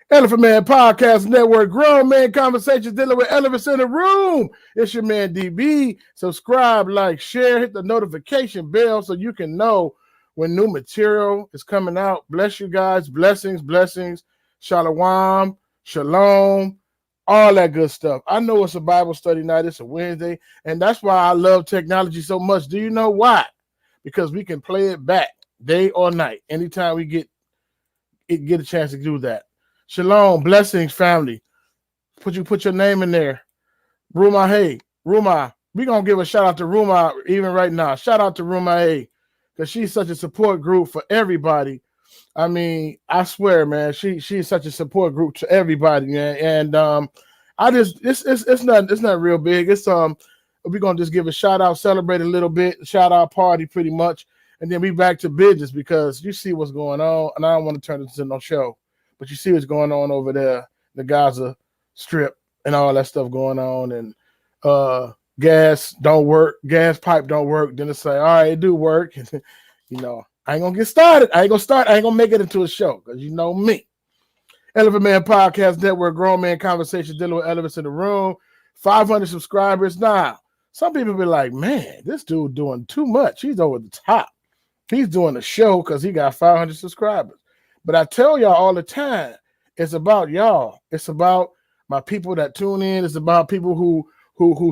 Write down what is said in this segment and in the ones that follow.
Elephant Man Podcast Network, grown man conversations dealing with elephants in the room. It's your man DB. Subscribe, like, share, hit the notification bell so you can know when new material is coming out. Bless you guys. Blessings, blessings. Shalom, shalom, all that good stuff. I know it's a Bible study night. It's a Wednesday, and that's why I love technology so much. Do you know why? Because we can play it back day or night anytime we get a chance to do that. Shalom, blessings, family. Put your name in there. Ruma, hey, Ruma. We're going to give a shout out to Ruma even right now. Shout out to Ruma, hey, because she's such a support group for everybody. I mean, I swear, man, she's such a support group to everybody, man. And I just it's not real big. It's we're gonna just give a shout out, celebrate a little bit, shout out party pretty much, and then we back to business because you see what's going on, and I don't want to turn this into no show. But you see what's going on over there, the Gaza Strip and all that stuff going on, and gas don't work, gas pipe don't work. Then it's like, all right, it do work. You know, I ain't gonna get started. I ain't gonna make it into a show because you know me. Elephant Man Podcast Network, grown man conversations dealing with elephants in the room. 500 subscribers. Now, some people be like, man, this dude doing too much. He's over the top. He's doing a show because he got 500 subscribers. But I tell y'all all the time, it's about y'all. It's about my people that tune in. It's about people who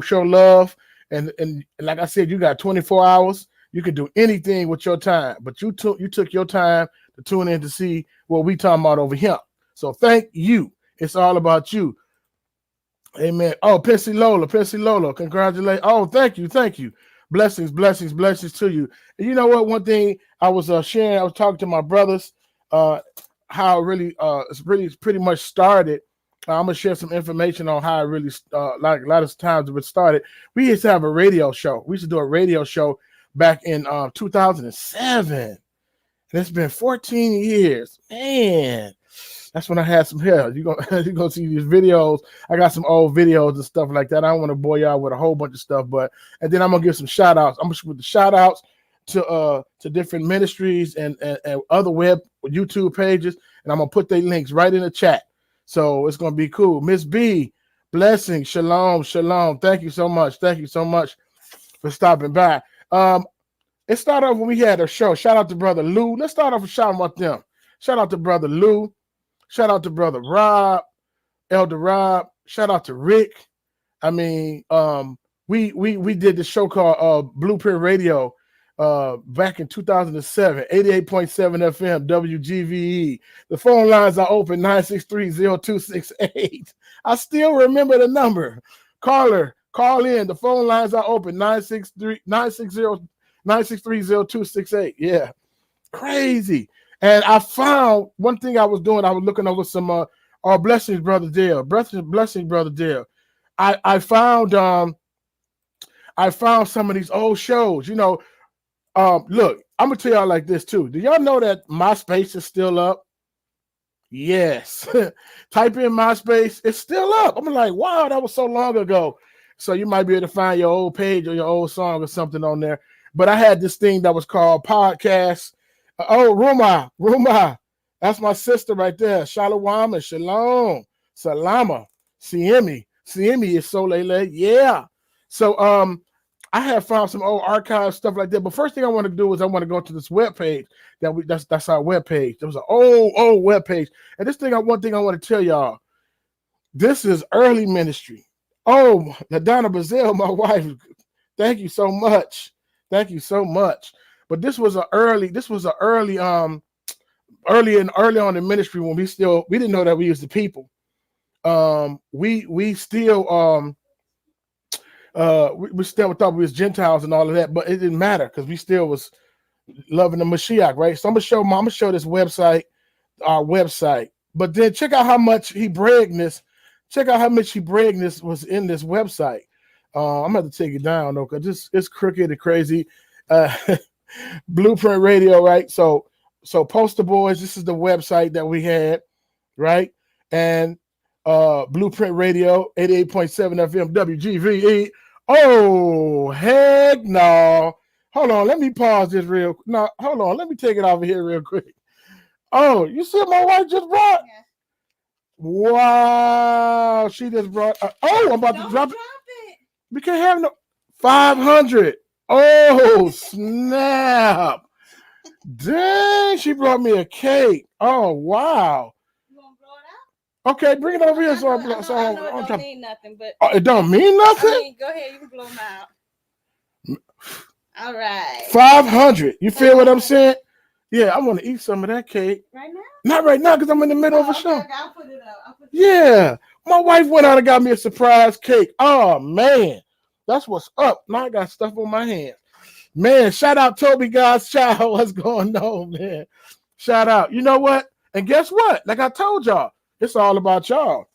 show love. And like I said, you got 24 hours. You can do anything with your time. But you took your time to tune in to see what we talking about over here. So thank you. It's all about you. Amen. Oh, Pissy Lola, congratulations. Oh, thank you. Blessings to you. And you know what? One thing I was sharing, I was talking to my brothers. How it really it's really pretty much started. I'm gonna share some information on how it really like a lot of times it started. We used to have a radio show. We used to do a radio show back in 2007, and it's been 14 years. Man, that's when I had some hair. You gonna see these videos. I got some old videos and stuff like that. I don't want to bore y'all with a whole bunch of stuff, and then I'm gonna give some shout outs. I'm gonna put the shout outs to different ministries and other web YouTube pages, and I'm gonna put their links right in the chat. So it's gonna be cool. Miss B, blessings, shalom. Thank you so much for stopping by. It started off when we had a show. Shout out to Brother Lou. Let's start off with shouting about them. Shout out to Brother Lou. Shout out to Brother Rob, Elder Rob. Shout out to Rick. I mean, we did the show called Blueprint Radio back in 2007, 88.7 FM, WGVE. The phone lines are open, 963-0268. I still remember the number. Call in. The phone lines are open, 963-0268. Yeah, crazy. And I found one thing I was doing. I was looking over some our blessings, Brother Dale. Blessings, Brother Dale. I found some of these old shows. You know, look, I'm gonna tell y'all like this too. Do y'all know that MySpace is still up? Yes. Type in MySpace, it's still up. I'm like, wow, that was so long ago. So you might be able to find your old page or your old song or something on there. But I had this thing that was called Podcast. Ruma. That's my sister right there. Shalom and Shalom. Salama. Siemi is Solele. Yeah. So I have found some old archive stuff like that. But first thing I want to do is I want to go to this webpage that's our webpage. There was an old webpage. And one thing I want to tell y'all. This is early ministry. Oh, LaDonna Brazil, my wife. Thank you so much. But this was early on in ministry when we didn't know that we was the people. We still thought we was Gentiles and all of that, but it didn't matter because we still was loving the Mashiach, right? So I'm gonna show this website, our website. But then check out how much braggedness was in this website. I'm gonna have to take it down though, because it's crooked and crazy. Blueprint Radio, right? So Poster Boys, this is the website that we had, right? And Blueprint Radio, 88.7 FM, WGVE. Oh, heck no. Hold on, let me pause this real. No, hold on, let me take it over here real quick. Oh, you see what my wife just brought? Wow, she just brought. I'm about to drop it. it. We can't have no 500. Oh snap! Dang, she brought me a cake. Oh wow. You want to blow it out? Okay, bring it over here. So I know it don't mean nothing, but it don't mean nothing. I mean, go ahead, you can blow them out. All right. 500. You feel what I'm saying? Yeah, I want to eat some of that cake. Right now? Not right now because I'm in the middle of a show. Okay, I'll put it up. Yeah, my wife went out and got me a surprise cake. Oh man, that's what's up. Now I got stuff on my hands. Man, shout out Toby God's child. What's going on, man? Shout out. You know what? And guess what? Like I told y'all, it's all about y'all.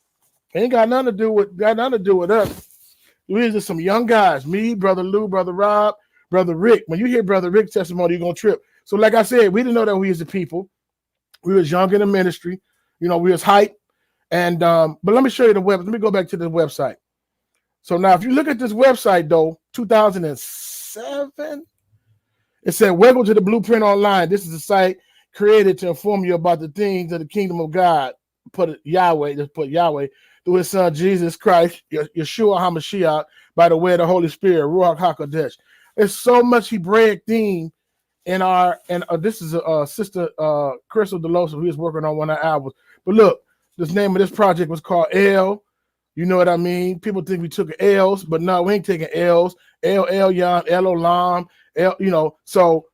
Ain't got nothing to do with us. We just some young guys. Me, Brother Lou, Brother Rob, Brother Rick. When you hear Brother Rick's testimony, you're gonna trip. So, like I said, we didn't know that we as a people. We was young in the ministry. You know, we was hype. And but let me show you the web. Let me go back to the website. So now, if you look at this website, though, 2007, it said, "Welcome to the Blueprint Online. This is a site created to inform you about the things of the kingdom of God." Put Yahweh through His Son Jesus Christ, Yeshua HaMashiach, by the way of the Holy Spirit, Ruach HaKodesh. There's so much Hebraic theme in our, and this is Sister Crystal Delosa, who is working on one of our albums. But look, this name of this project was called L. You know what I mean? People think we took L's, but no, we ain't taking L's. El Yon, El Olam, L, you know. So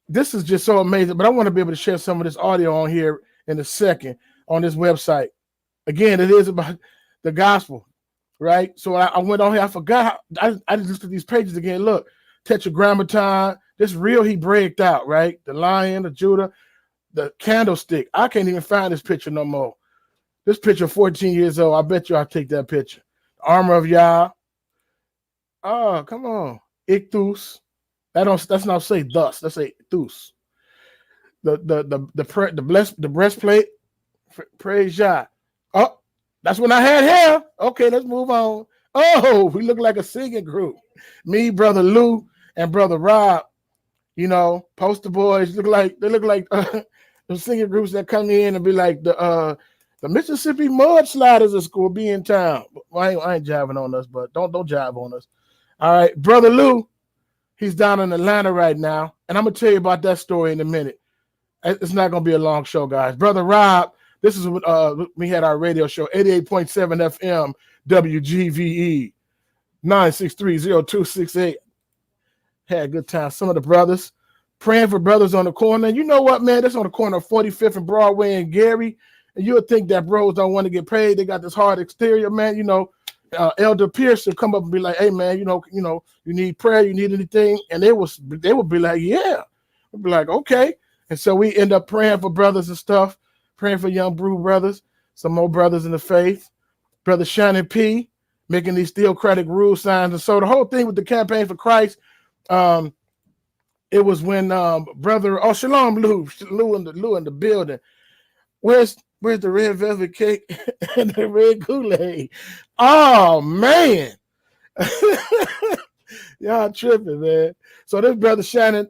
this is just so amazing. But I want to be able to share some of this audio on here in a second on this website. Again, it is about the gospel, right? So I went on here. I forgot. I just looked at these pages again. Look, Tetragrammaton. This real Hebraic out, right? The lion, the Judah, the candlestick. I can't even find this picture no more. This picture, 14 years old. I bet you I'll take that picture. The armor of Yah. Oh, come on. Ichthus. That's not say thus. That's say thus. The breastplate. Praise Yah. Oh, that's when I had hair. Okay, let's move on. Oh, we look like a singing group. Me, Brother Lou, and Brother Rob. You know, poster boys look like the singing groups that come in and be like the Mississippi Mudsliders at school be in town. Well, I ain't jiving on us, but don't jive on us. All right, Brother Lou, he's down in Atlanta right now, and I'm gonna tell you about that story in a minute. It's not gonna be a long show, guys. Brother Rob, this is we had our radio show, 88.7 FM, WGVE, 9630268. Had a good time. Some of the brothers praying for brothers on the corner. You know what, man? That's on the corner of 45th and Broadway and Gary. And you would think that bros don't want to get paid. They got this hard exterior, man. You know, Elder Pierce would come up and be like, "Hey, man, you know, you need prayer, you need anything?" And they would be like, "Yeah." We'd be like, "Okay." And so we end up praying for brothers and stuff, praying for young brew brothers, some more brothers in the faith. Brother Shannon P. making these theocratic rule signs. And so the whole thing with the Campaign for Christ, it was when brother Shalom Lou in the building. Where's the red velvet cake and the red Kool-Aid? Oh man. Y'all tripping, man. So this brother Shannon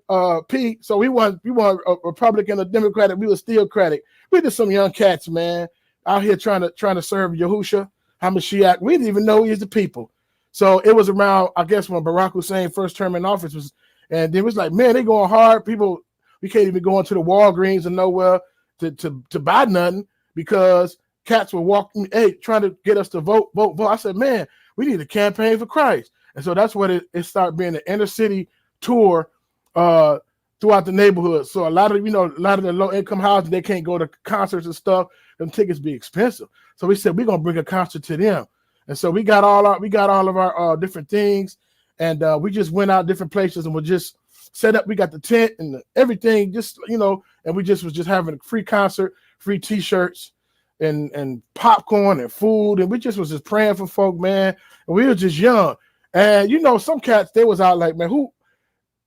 P. So we want a Republican or Democratic, we were theocratic. We just some young cats, man, out here trying to serve Yahushua HaMashiach. We didn't even know he is the people. So it was around, I guess, when Barack Hussein first term in office was, and it was like, man, they going hard. People, we can't even go into the Walgreens and nowhere to buy nothing because cats were walking, trying to get us to vote. I said, man, we need a campaign for Christ. And so that's what it started being an inner city tour throughout the neighborhood. So a lot of the low income houses, they can't go to concerts and stuff. Them tickets be expensive. So we said, we're going to bring a concert to them. And so we got all of our different things, and we just went out different places and we just set up. We got the tent and everything, just and we was just having a free concert, free T-shirts, and popcorn and food, and we was just praying for folk, man. And we were just young, and some cats, they was out like, man, who?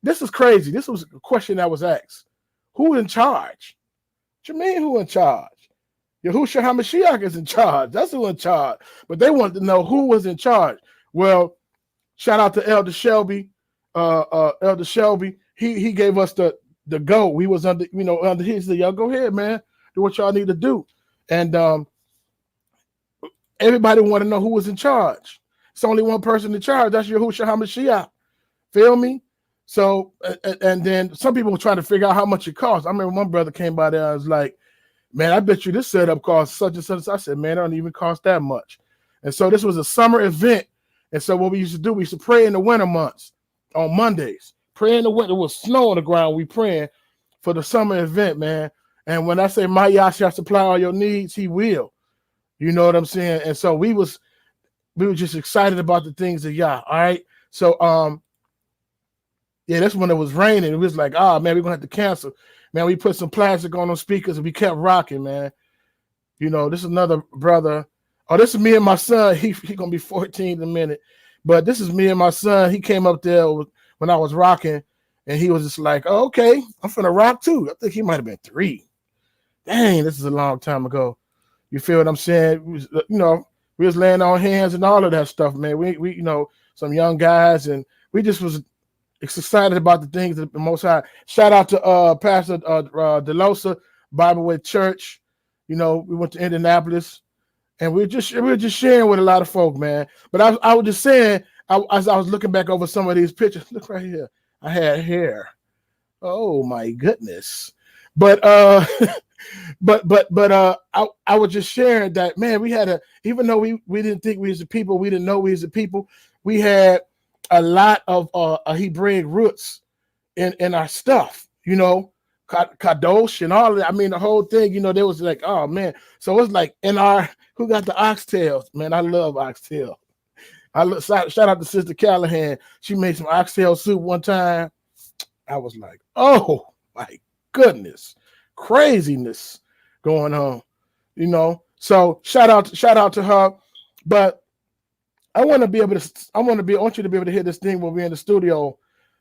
This is crazy. This was a question that was asked: who in charge? What you mean, who in charge? Yahushua HaMashiach is in charge. That's who in charge. But they wanted to know who was in charge. Well, shout out to Elder Shelby. Elder Shelby, he gave us the go. We was under his, y'all go ahead, man. Do what y'all need to do. And everybody want to know who was in charge. It's only one person in charge. That's Yahushua HaMashiach. Feel me? So, and then some people were trying to figure out how much it costs. I remember one brother came by there. I was like, man, I bet you this setup costs such and such. I said, man, it don't even cost that much. And so this was a summer event. And so what we used to do, we used to pray in the winter months on Mondays. Pray in the winter. It was snow on the ground. We praying for the summer event, man. And when I say my Yah shall supply all your needs, he will. You know what I'm saying? And so we were just excited about the things of Yah. All right. So yeah, that's when it was raining. It was like, oh man, we're gonna have to cancel. Man, we put some plastic on those speakers and we kept rocking, man. You know, this is another brother. Oh, this is me and my son. He gonna be 14 in a minute. But this is me and my son. He came up there when I was rocking, and he was just like, oh, okay, I'm finna rock too. I think he might have been 3. Dang, this is a long time ago. You feel what I'm saying? We was laying on hands and all of that stuff, man. We you know, some young guys, and we just was excited about the things that the Most High. Shout out to Pastor Delosa Bible Way Church. You know, we went to Indianapolis, and we were just sharing with a lot of folk, man. But I was just saying, as I was looking back over some of these pictures, look right here. I had hair. Oh my goodness. But I was just sharing that, man, we had even though we didn't think we was the people, we didn't know we was the people, we had a lot of Hebraic roots in our stuff, you know, Kadosh and all of that. I mean, the whole thing, you know, there was like, oh man. So it's like who got the oxtails? Man, I love oxtail. Shout out to Sister Callahan. She made some oxtail soup one time. I was like, oh my goodness, craziness going on, you know. So shout out to her. But I want you to be able to hear this thing when we're in the studio.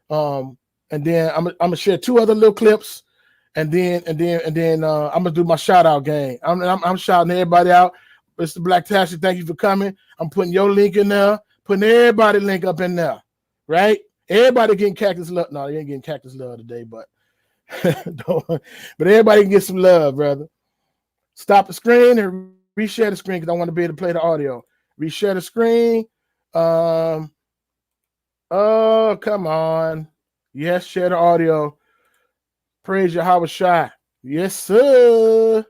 And then I'm gonna share 2 other little clips, and then I'm gonna do my shout out game. I'm shouting everybody out. Mr. Black Tashi, thank you for coming. I'm putting your link in there, putting everybody's link up in there, right? Everybody getting Cactus Love. No, you ain't getting Cactus Love today, but but everybody can get some love, brother. Stop the screen and reshare the screen because I want to be able to play the audio. Reshare the screen. Oh, come on. Yes, share the audio. Praise Yahweh Shai. Yes, sir.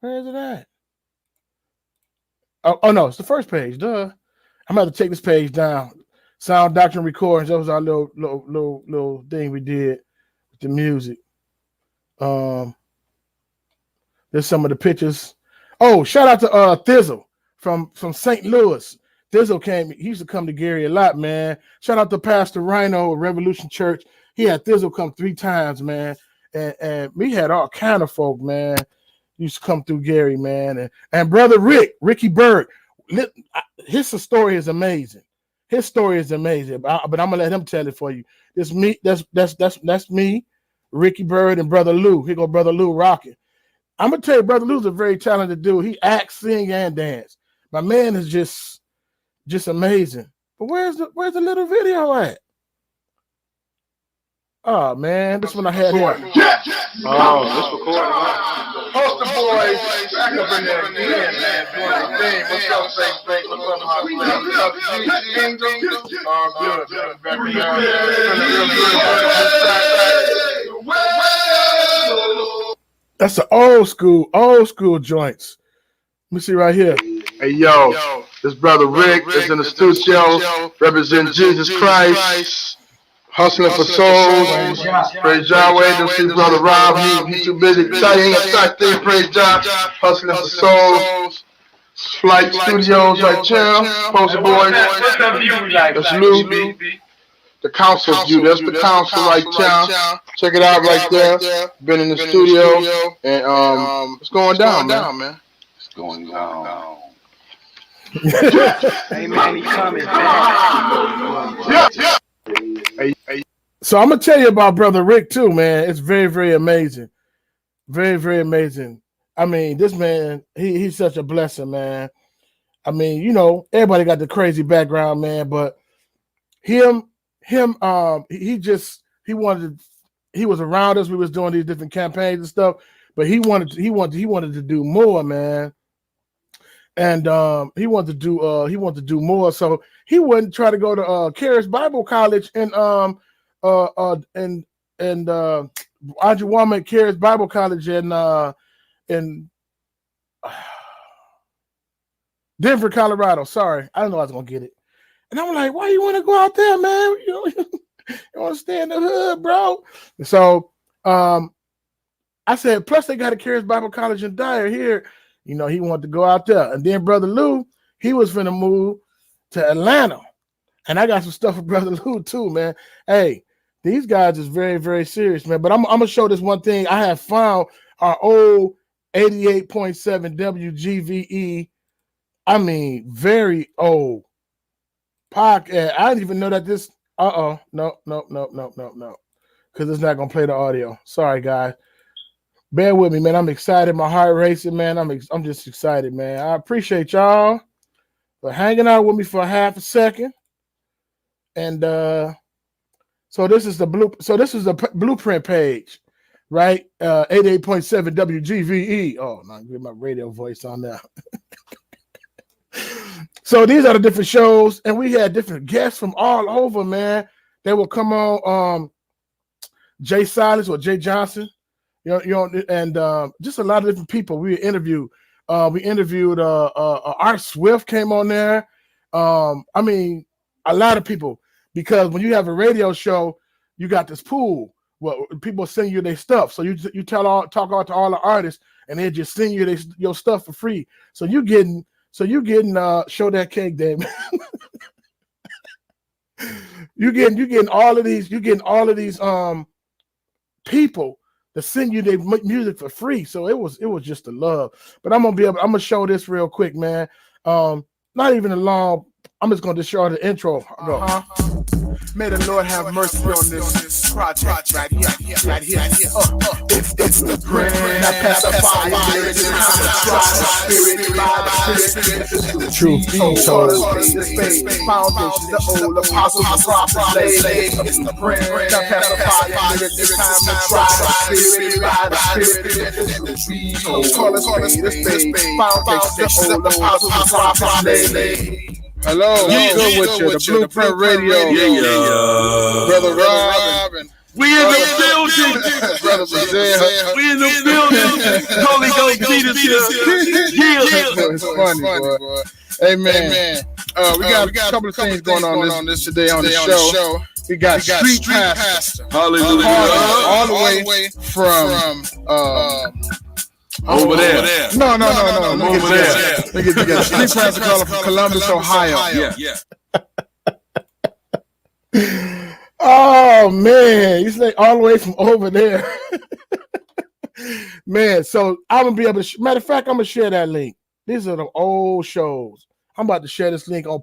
Where is it at? Oh no, it's the first page. Duh. I'm going to take this page down. Sound Doctrine Recordings. That was our little thing we did with the music. There's some of the pictures. Oh, shout out to Thizzle from St. Louis. Thizzle he used to come to Gary a lot, man. Shout out to Pastor Rhino of Revolution Church. He had Thizzle come 3 times, man. And we had all kind of folk, man. Used to come through Gary, man. And brother Ricky Bird, his story is amazing. His story is amazing. But I'm gonna let him tell it for you. It's me. That's me, Ricky Bird, and brother Lou. Here go brother Lou rocking. I'm gonna tell you, brother Lou's a very talented dude. He acts, sing, and dance. My man is just amazing. But where's the little video at? Oh man, this one I had here. Oh, this recording. Poster boys, back up in there again, man. What's up, Saint? What's up, Hot Flames? What's up, good. Back in That's the old school joints. Let me see right here. Hey, yo, this brother Rick is in the studio, representing Jesus Christ. Hustling for souls. Praise Yahweh. This is brother Rob. He's too busy. He ain't got time to praise Jah. Hustling for souls. Flight Studios right there. Poster boys. That's Lou. The council view. That's the council right there. Check it out right there. Been in the studio. And it's going down, man. It's going down. Hey man, he coming, man. Yeah. So I'm gonna tell you about brother Rick too, man. It's very, very amazing. Very, very amazing. I mean, this man, he's such a blessing, man. I mean, you know, everybody got the crazy background, man, but he was around us. We was doing these different campaigns and stuff, but he wanted to do more, man. and he wanted to do more. So he wouldn't try to go to Charis Bible College and Audrey Woman at Charis Bible College in Denver, Colorado. Sorry, I don't know I was gonna get it. And I'm like, why you want to go out there, man? You want to stay in the hood, bro? So I said, plus they got a Charis Bible College in Dyer here. He wanted to go out there. And then Brother Lou, he was finna move to Atlanta. And I got some stuff for Brother Lou too, man. Hey, these guys is very, very serious, man. But I'm gonna show this one thing. I have found our old 88.7 WGVE. I mean, very old podcast. I didn't even know that this. No. Because it's not gonna play the audio. Sorry, guys. Bear with me, man. I'm excited. My heart racing, man. I'm just excited, man. I appreciate y'all for hanging out with me for a half a second. And so this is the blueprint page, right? 88.7 WGVE. Oh, no, get my radio voice on there. So these are the different shows, and we had different guests from all over, man. They will come on Jay Silas or Jay Johnson, and just a lot of different people we interviewed. We interviewed Art Swift came on there. I mean, a lot of people, because when you have a radio show, you got this pool. Well, people send you their stuff, so you talk out to all the artists, and they just send you your stuff for free. So you getting show that cake, David. you getting all of these people to send you their music for free. So it was just a love. But I'm gonna show this real quick, man. Not even a long. I'm just gonna show the intro. May the Lord have mercy on this project right here. It's the prayer that pacifies the spirit by the spirit. The true foundation, the old apostles and prophets laid. It's the prayer that pacifies the time to try the spirit by the spirit. Call us the spade. Foundation, the old apostles and prophets laid. Hello, good with you. The Blueprint Radio. Brother Rob. We in the building. Brother Brazil. We in the building. Holy Ghost Jesus here. It's funny, boy. Amen. We got a couple of things going on this today on the show. We got Street Pastor. Hallelujah. All the way from over there. No. Over there. Let me get together. Street Pastor calling from Columbus, Ohio. Yeah. Oh man, you say all the way from over there. Man, so I'm gonna be able to matter of fact, I'm gonna share that link. These are the old shows. I'm about to share this link on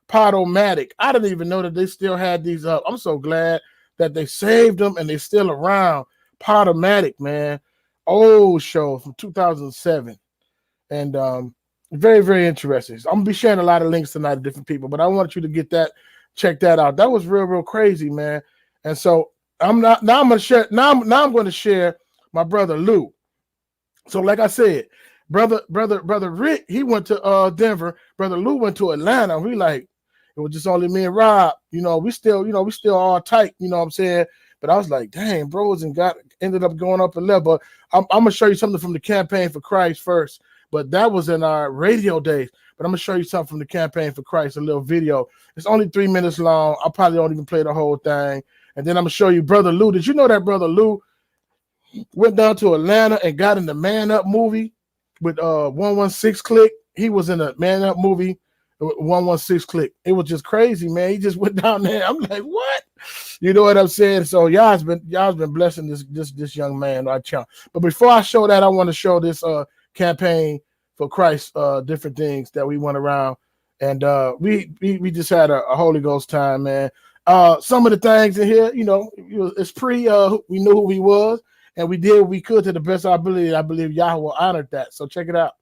Podomatic. I didn't even know that they still had these up. I'm so glad that they saved them and they're still around. Podomatic, man. Old show from 2007. And very, very interesting. I'm gonna be sharing a lot of links tonight to different people, but I want you to check that out. That was real crazy, man. And so I'm going to share my brother Lou. So like I said, brother Rick, he went to Denver. Brother Lou went to Atlanta. We like, it was just only me and Rob. We still all tight, you know what I'm saying? But I was like, dang, bros, and ended up going up a level. But I'm going to show you something from the Campaign for Christ first. But that was in our radio days. But I'm going to show you something from the Campaign for Christ, a little video. It's only 3 minutes long. I probably don't even play the whole thing. And then I'm going to show you Brother Lou. Did you know that Brother Lou went down to Atlanta and got in the Man Up movie with 116 Click? He was in a Man Up movie with 116 Click. It was just crazy, man. He just went down there. I'm like, what? You know what I'm saying? So y'all's been blessing this young man right now. But before I show that, I want to show this Campaign for Christ, different things that we went around, and we just had a Holy Ghost time, man. Some of the things in here, it's we knew who he was, and we did what we could to the best of our ability. I believe Yahweh honored that. So check it out.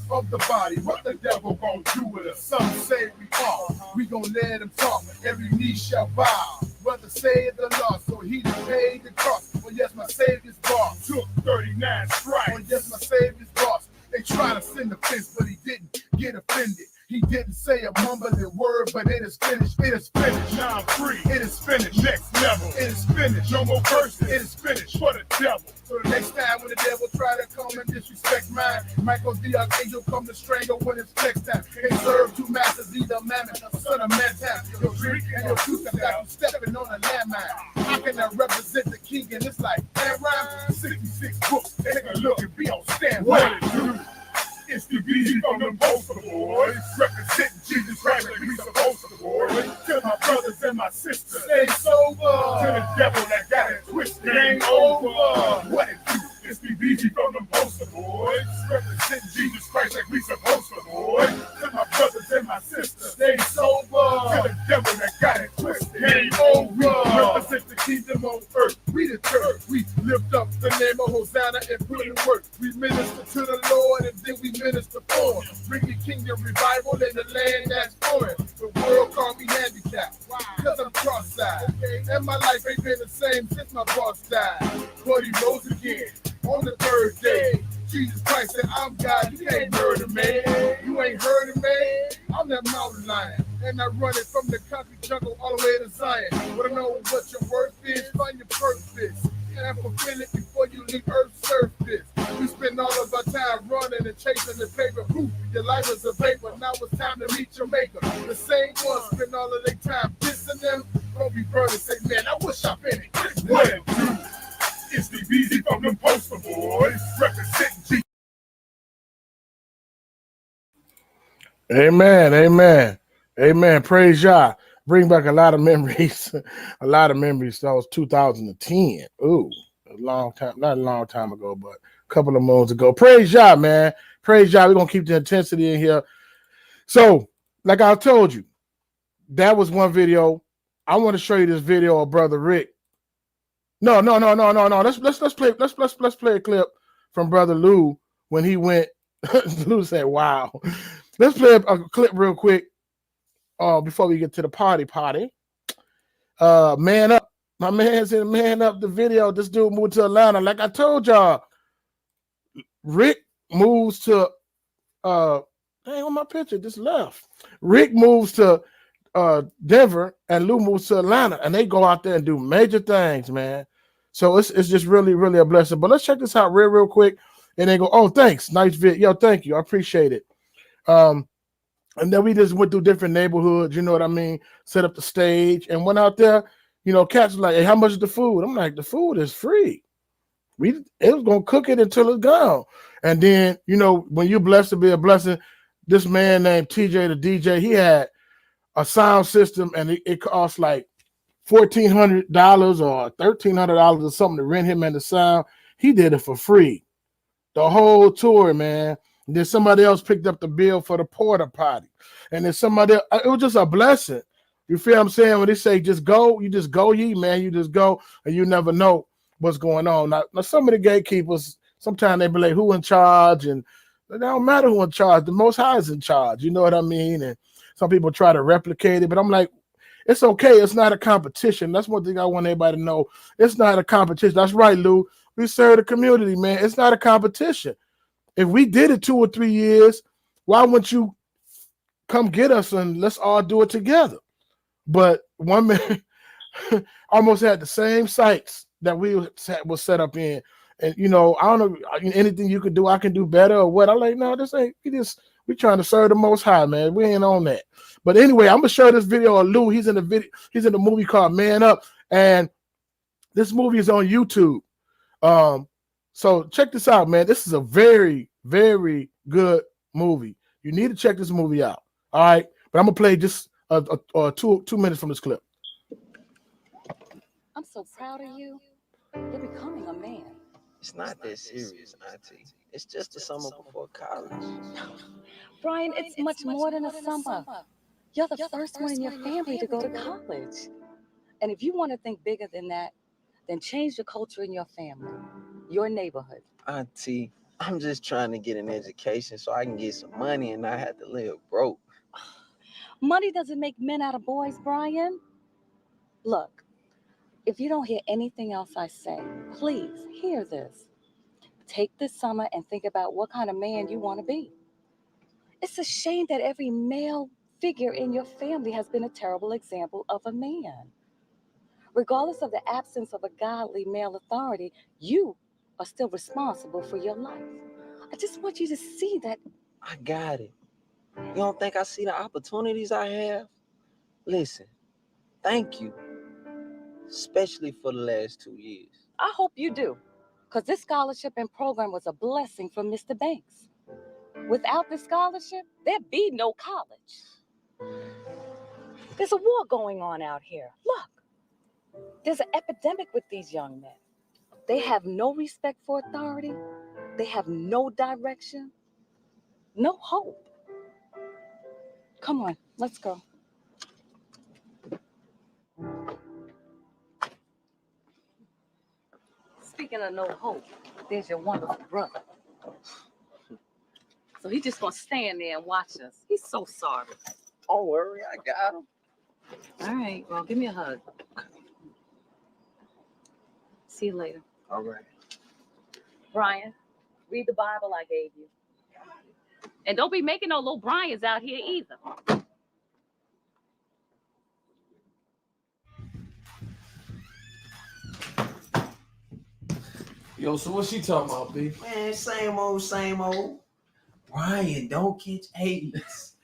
Of the body, what the devil gonna do with us? Some say we are. We gonna let him talk. Every knee shall bow. Brother say the law, so he done paid the cost. Oh yes, my Savior's boss took 39 stripes. Oh yes, my Savior's boss. They try to send a fence, but he didn't get offended. He didn't say a mumbling word, but it is finished. It is finished. Now I'm free. It is finished. Next level. It is finished. No more verses. It is finished for the devil. So the next time when the devil try to come and disrespect mine, Michael the Archangel come to strangle when it's flex time. Can't serve two masters, either mammon or son of man time. Your drink and your truth have got you stepping on a landmine. How can I represent the king and it's like that rhyme? 66 books. Take a look and be on standby. It's the BG from them poster boys, representing Jesus Christ like we supposed to, boys. To my brothers and my sisters, stay sober. To the devil that got it twisted, ain't over. What it do? It's the BG from them poster boys, representing Jesus Christ like we supposed to, boys. To my brothers and my sisters, stay sober. To the devil that got it twisted, ain't over. We represent the kingdom on earth. We the church. We lift up the name of Hosanna and put in work. We minister to the Lord and then we minister for him. Bring the kingdom revival in the land that's foreign. The world call me handicapped because I'm cross-eyed. And my life ain't been the same since my boss died. But he rose again on the third day. Jesus Christ said, I'm God, you can't murder me. You ain't heard of me. I'm that mountain lion. And I run it from the country jungle all the way to Zion. Wanna know what your worth is? Find your purpose. And fulfill it before you leave Earth's surface. We spend all of our time running and chasing the paper. Ooh, your life is a vapor. Now it's time to meet your maker. The same ones spend all of their time dissing them. Don't be burning, say, man, I wish I've been in this. What it do? It's the BZ from them poster boys, representing G. Amen, amen, amen. Praise Yah. Bring back a lot of memories. A lot of memories. That was 2010. Ooh, a long time, not a long time ago, but a couple of months ago. Praise Yah, man. Praise Yah. We're going to keep the intensity in here. So, like I told you, that was one video. I want to show you this video of Brother Rick. No. Let's play a clip from Brother Lou when he went. Lou said, wow. Let's play a clip real quick. Before we get to the party. Man up. My man said, man up the video. This dude moved to Atlanta. Like I told y'all, Rick moves to dang on my picture, just left. Rick moves to Denver and Lou moves to Atlanta, and they go out there and do major things, man. So it's just really, really a blessing. But let's check this out real quick. And they go, oh, thanks. Nice video. Yo, thank you. I appreciate it. And then we just went through different neighborhoods, you know what I mean? Set up the stage and went out there. You know, cats were like, hey, how much is the food? I'm like, the food is free. It was going to cook it until it's gone. And then, you know, when you're blessed to be a blessing, this man named TJ the DJ, he had a sound system and it cost like $1,400 or $1,300 or something to rent him and the sound. He did it for free. The whole tour, man. And then somebody else picked up the bill for the porta potty. And then somebody else, it was just a blessing. You feel what I'm saying? When they say just go, you just go, man. You just go, and you never know what's going on. Now some of the gatekeepers, sometimes they be like, who in charge? And it don't matter who in charge. The Most High is in charge. You know what I mean? And some people try to replicate it, but I'm like, it's okay. It's not a competition. That's one thing I want everybody to know. It's not a competition. That's right, Lou. We serve the community, man. It's not a competition. If we did it 2 or 3 years, why wouldn't you come get us and let's all do it together? But one man almost had the same sites that we was set up in. And, you know, I don't know, anything you could do, I can do better or what. I'm like, no, this ain't, we trying to serve the Most High, man. We ain't on that. But anyway, I'm going to show this video of Lou. He's in the movie called Man Up. And this movie is on YouTube. So check this out, man. This is a very, very good movie. You need to check this movie out. All right. But I'm going to play just 2 minutes from this clip. I'm so proud of you. You're becoming a man. It's not that serious, Auntie. It's just the summer before college. Brian, it's much more than a summer. You're the first one in your family to go to college. And if you want to think bigger than that, then change the culture in your family, your neighborhood. Auntie, I'm just trying to get an education so I can get some money and not have to live broke. Money doesn't make men out of boys, Brian. Look, if you don't hear anything else I say, please hear this. Take this summer and think about what kind of man you want to be. It's a shame that every male figure in your family has been a terrible example of a man. Regardless of the absence of a godly male authority, you are still responsible for your life. I just want you to see that. I got it. You don't think I see the opportunities I have? Listen, thank you. Especially for the last 2 years. I hope you do, because this scholarship and program was a blessing from Mr. Banks. Without this scholarship, there'd be no college. There's a war going on out here. Look, there's an epidemic with these young men. They have no respect for authority. They have no direction, no hope. Come on, let's go. Speaking of no hope, there's your wonderful brother. So he's just gonna stand there and watch us. He's so sorry. Don't worry, I got him. All right, well, give me a hug. See you later. All right. Brian, read the Bible I gave you. And don't be making no little Brians out here either. Yo, so what she talking about, B? Man, same old. Brian, don't catch AIDS.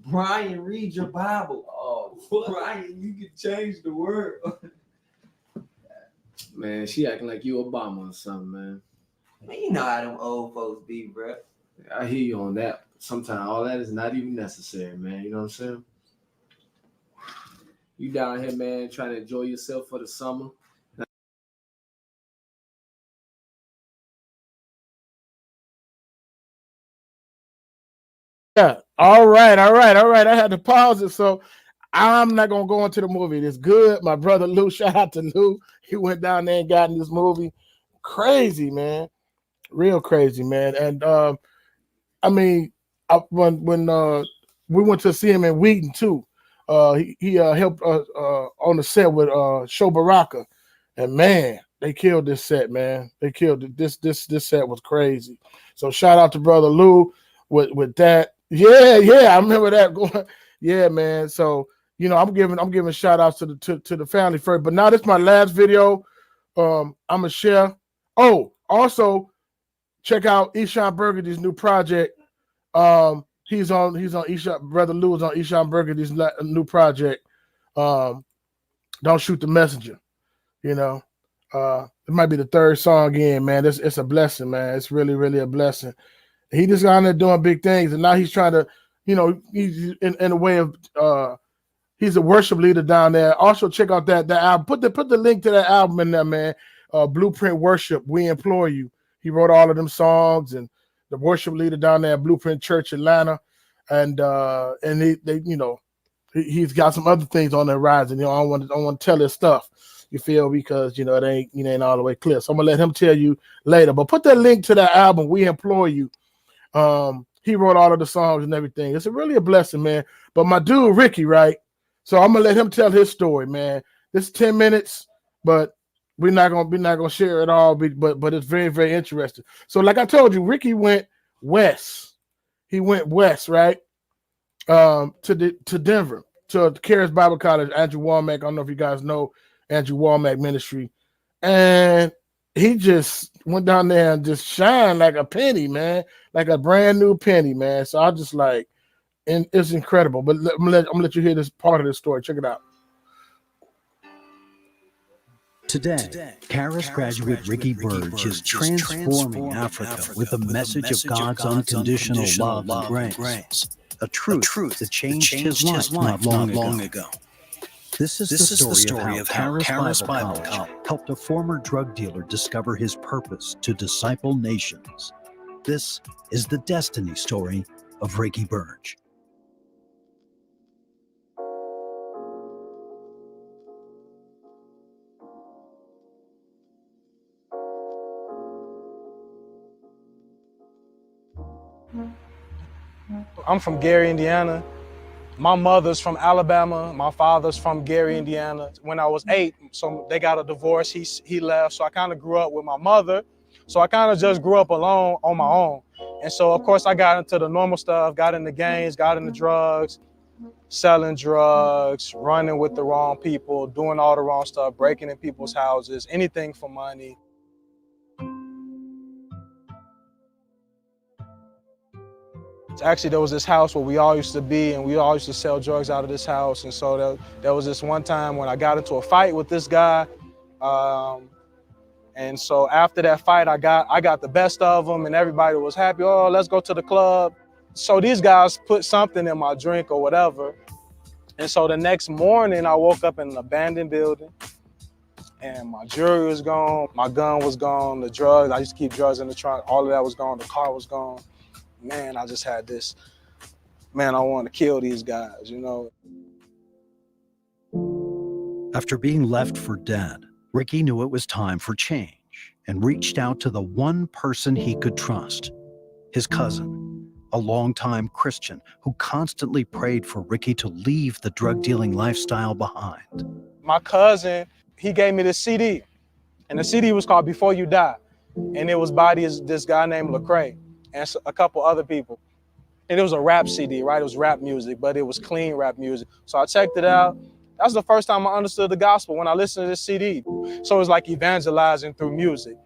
Brian, read your Bible. Oh, what? Brian, you can change the world. Man, she acting like you Obama or something, man. Man, you know how them old folks be, bro. I hear you on that. Sometimes all that is not even necessary, man. You know what I'm saying? You down here, man, trying to enjoy yourself for the summer. Yeah. All right. I had to pause it, so I'm not gonna go into the movie. It's good. My brother Lou, shout out to Lou. He went down there and got in this movie. Crazy, man. Real crazy, man. And I mean, when we went to see him in Wheaton too, he helped on the set with Show Baraka, and man, they killed this set, man. They killed it. This set was crazy. So shout out to brother Lou with that. Yeah, I remember that going. Yeah, man. So you know, I'm giving shout outs to the family first. But now this is my last video. I'm gonna share. Oh, also check out Eshaun Burgundy's new project. He's on Eshaun, brother Lou is on Eshaun Burgundy's new project. Don't Shoot the Messenger. You know, it might be the third song in, man. It's a blessing, man. It's really, really a blessing. He just got on there doing big things, and now he's trying to, you know, he's in a way of He's a worship leader down there. Also check out that album. Put the link to that album in there, man. Blueprint Worship. We implore you. He wrote all of them songs, and the worship leader down there at Blueprint Church Atlanta, and he's got some other things on the horizon. I don't want to tell his stuff. You feel, because it ain't all the way clear. So I'm gonna let him tell you later. But put that link to that album. We implore you. He wrote all of the songs and everything. It's really a blessing, man. But my dude Ricky, right? So I'm gonna let him tell his story, man. This is 10 minutes, but we're not gonna share it all. But it's very, very interesting. So like I told you, Ricky went west. He went west, right? To Denver, to Charis Bible College. Andrew Womack. I don't know if you guys know Andrew Womack Ministry, and he just went down there and just shined like a penny, man, like a brand new penny, man. So I just like, and it's incredible. But I'm gonna let you hear this part of the story. Check it out. Today, Charis graduate Ricky Burge is transforming Africa with the message of God's unconditional love and grace, a truth that changed his life not long ago. This is the story of how Charis Bible College helped a former drug dealer discover his purpose to disciple nations. This is the destiny story of Ricky Burge. I'm from Gary, Indiana. My mother's from Alabama. My father's from Gary, Indiana. When I was 8, so they got a divorce. He left, so I kind of grew up with my mother. So I kind of just grew up alone on my own. And so, of course, I got into the normal stuff, got into gangs, got into drugs, selling drugs, running with the wrong people, doing all the wrong stuff, breaking in people's houses, anything for money. Actually, there was this house where we all used to be, and we all used to sell drugs out of this house. And so there was this one time when I got into a fight with this guy. And so after that fight, I got the best of them, and everybody was happy. Oh, let's go to the club. So these guys put something in my drink or whatever. And so the next morning, I woke up in an abandoned building, and my jewelry was gone, my gun was gone, the drugs, I used to keep drugs in the trunk, all of that was gone, the car was gone. Man, I just had this, man, I want to kill these guys, After being left for dead, Ricky knew it was time for change and reached out to the one person he could trust, his cousin, a longtime Christian who constantly prayed for Ricky to leave the drug-dealing lifestyle behind. My cousin, he gave me this CD, and the CD was called Before You Die, and it was by this guy named Lecrae and a couple other people. And it was a rap CD, right? It was rap music, but it was clean rap music. So I checked it out. That was the first time I understood the gospel, when I listened to this CD. So it was like evangelizing through music.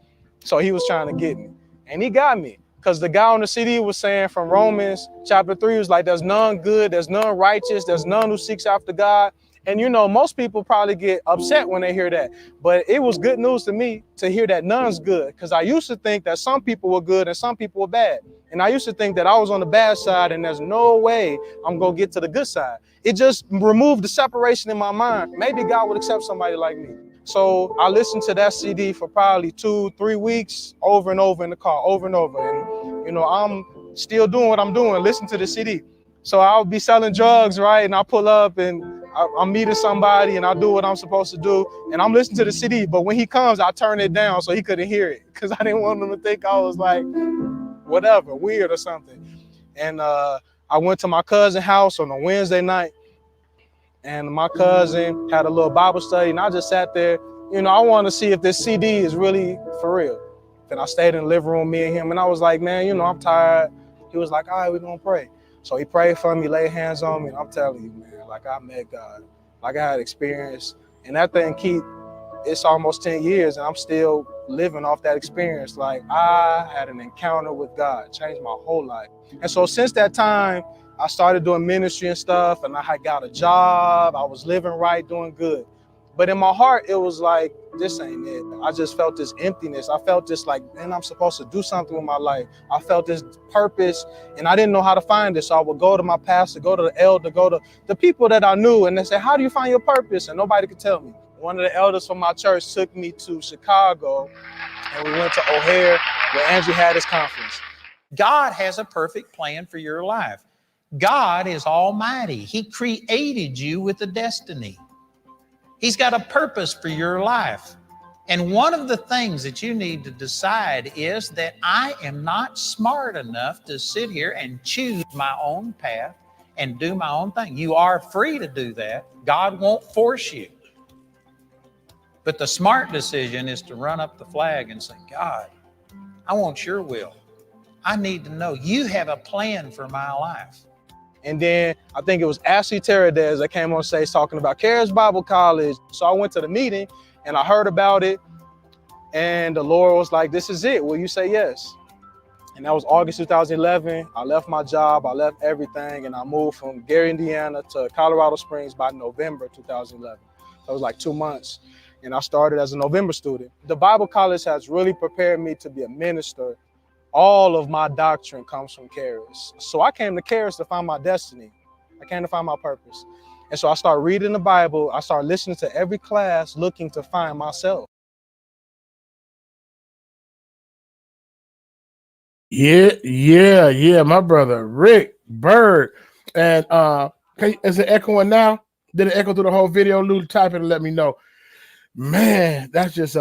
So he was trying to get me, and he got me. Because the guy on the CD was saying from Romans chapter 3, was like, there's none good, there's none righteous, there's none who seeks after God. And most people probably get upset when they hear that. But it was good news to me to hear that none's good, because I used to think that some people were good and some people were bad. And I used to think that I was on the bad side and there's no way I'm going to get to the good side. It just removed the separation in my mind. Maybe God would accept somebody like me. So I listened to that CD for probably 2-3 weeks, over and over in the car, over and over. And, I'm still doing what I'm doing, listen to the CD. So I'll be selling drugs, right? And I pull up and I'm meeting somebody and I do what I'm supposed to do. And I'm listening to the CD, but when he comes, I turn it down so he couldn't hear it, because I didn't want him to think I was like, whatever, weird or something. And I went to my cousin's house on a Wednesday night, and my cousin had a little Bible study, and I just sat there. I want to see if this CD is really for real. And I stayed in the living room, me and him, and I was like, man, I'm tired. He was like, all right, we're going to pray. So he prayed for me, laid hands on me, and I'm telling you, man, like I met God, like I had experience. And that thing it's almost 10 years, and I'm still living off that experience. Like I had an encounter with God, changed my whole life. And so since that time, I started doing ministry and stuff, and I had got a job. I was living right, doing good. But in my heart, it was like, this ain't it. I just felt this emptiness. I felt this like, man, I'm supposed to do something with my life. I felt this purpose, and I didn't know how to find it. So I would go to my pastor, go to the elder, go to the people that I knew, and they said, how do you find your purpose? And nobody could tell me. One of the elders from my church took me to Chicago, and we went to O'Hare where Andrew had his conference. God has a perfect plan for your life. God is almighty. He created you with a destiny. He's got a purpose for your life. And one of the things that you need to decide is that I am not smart enough to sit here and choose my own path and do my own thing. You are free to do that. God won't force you. But the smart decision is to run up the flag and say, God, I want your will. I need to know you have a plan for my life. And then I think it was Ashley Teradez that came on stage talking about Charis Bible College. So I went to the meeting and I heard about it. And the Lord was like, this is it. Will you say yes? And that was August 2011. I left my job. I left everything. And I moved from Gary, Indiana to Colorado Springs by November 2011. So it was like 2 months. And I started as a November student. The Bible College has really prepared me to be a minister. All of my doctrine comes from Charis. So I came to Charis to find my destiny. I came to find my purpose. And so I started reading the Bible. I started listening to every class looking to find myself. Yeah. My brother, Rick Bird. And is it echoing now? Did it echo through the whole video? Lou, type it and let me know. Man, that's just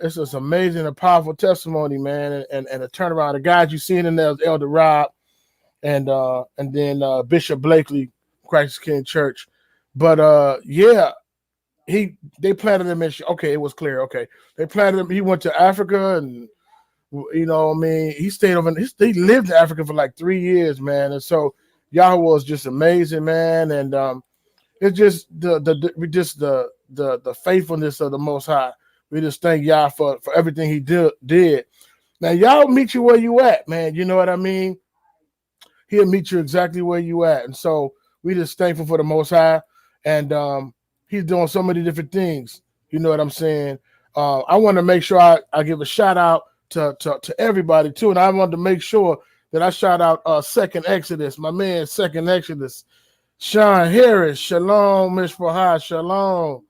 it's just amazing and powerful testimony, man, and a turnaround. The guys you seen in there was Elder Rob and then Bishop Blakely, Christ King Church. But yeah, they planted him in. Okay, it was clear. Okay, they planted him. He went to Africa, and you know, I mean, he stayed over. He lived in Africa for like 3 years, man. And so Yahweh was just amazing, man. And it's just the faithfulness of the Most High. We just thank Yah for everything he did. Now, Yah will meet you where you at, man. You know what I mean? He'll meet you exactly where you at. And so we just thankful for the Most High. And he's doing so many different things. You know what I'm saying? I want to make sure I give a shout out to everybody too. And I want to make sure that I shout out Second Exodus, my man, Second Exodus. Sean Harris, shalom, Miss Fahad, shalom.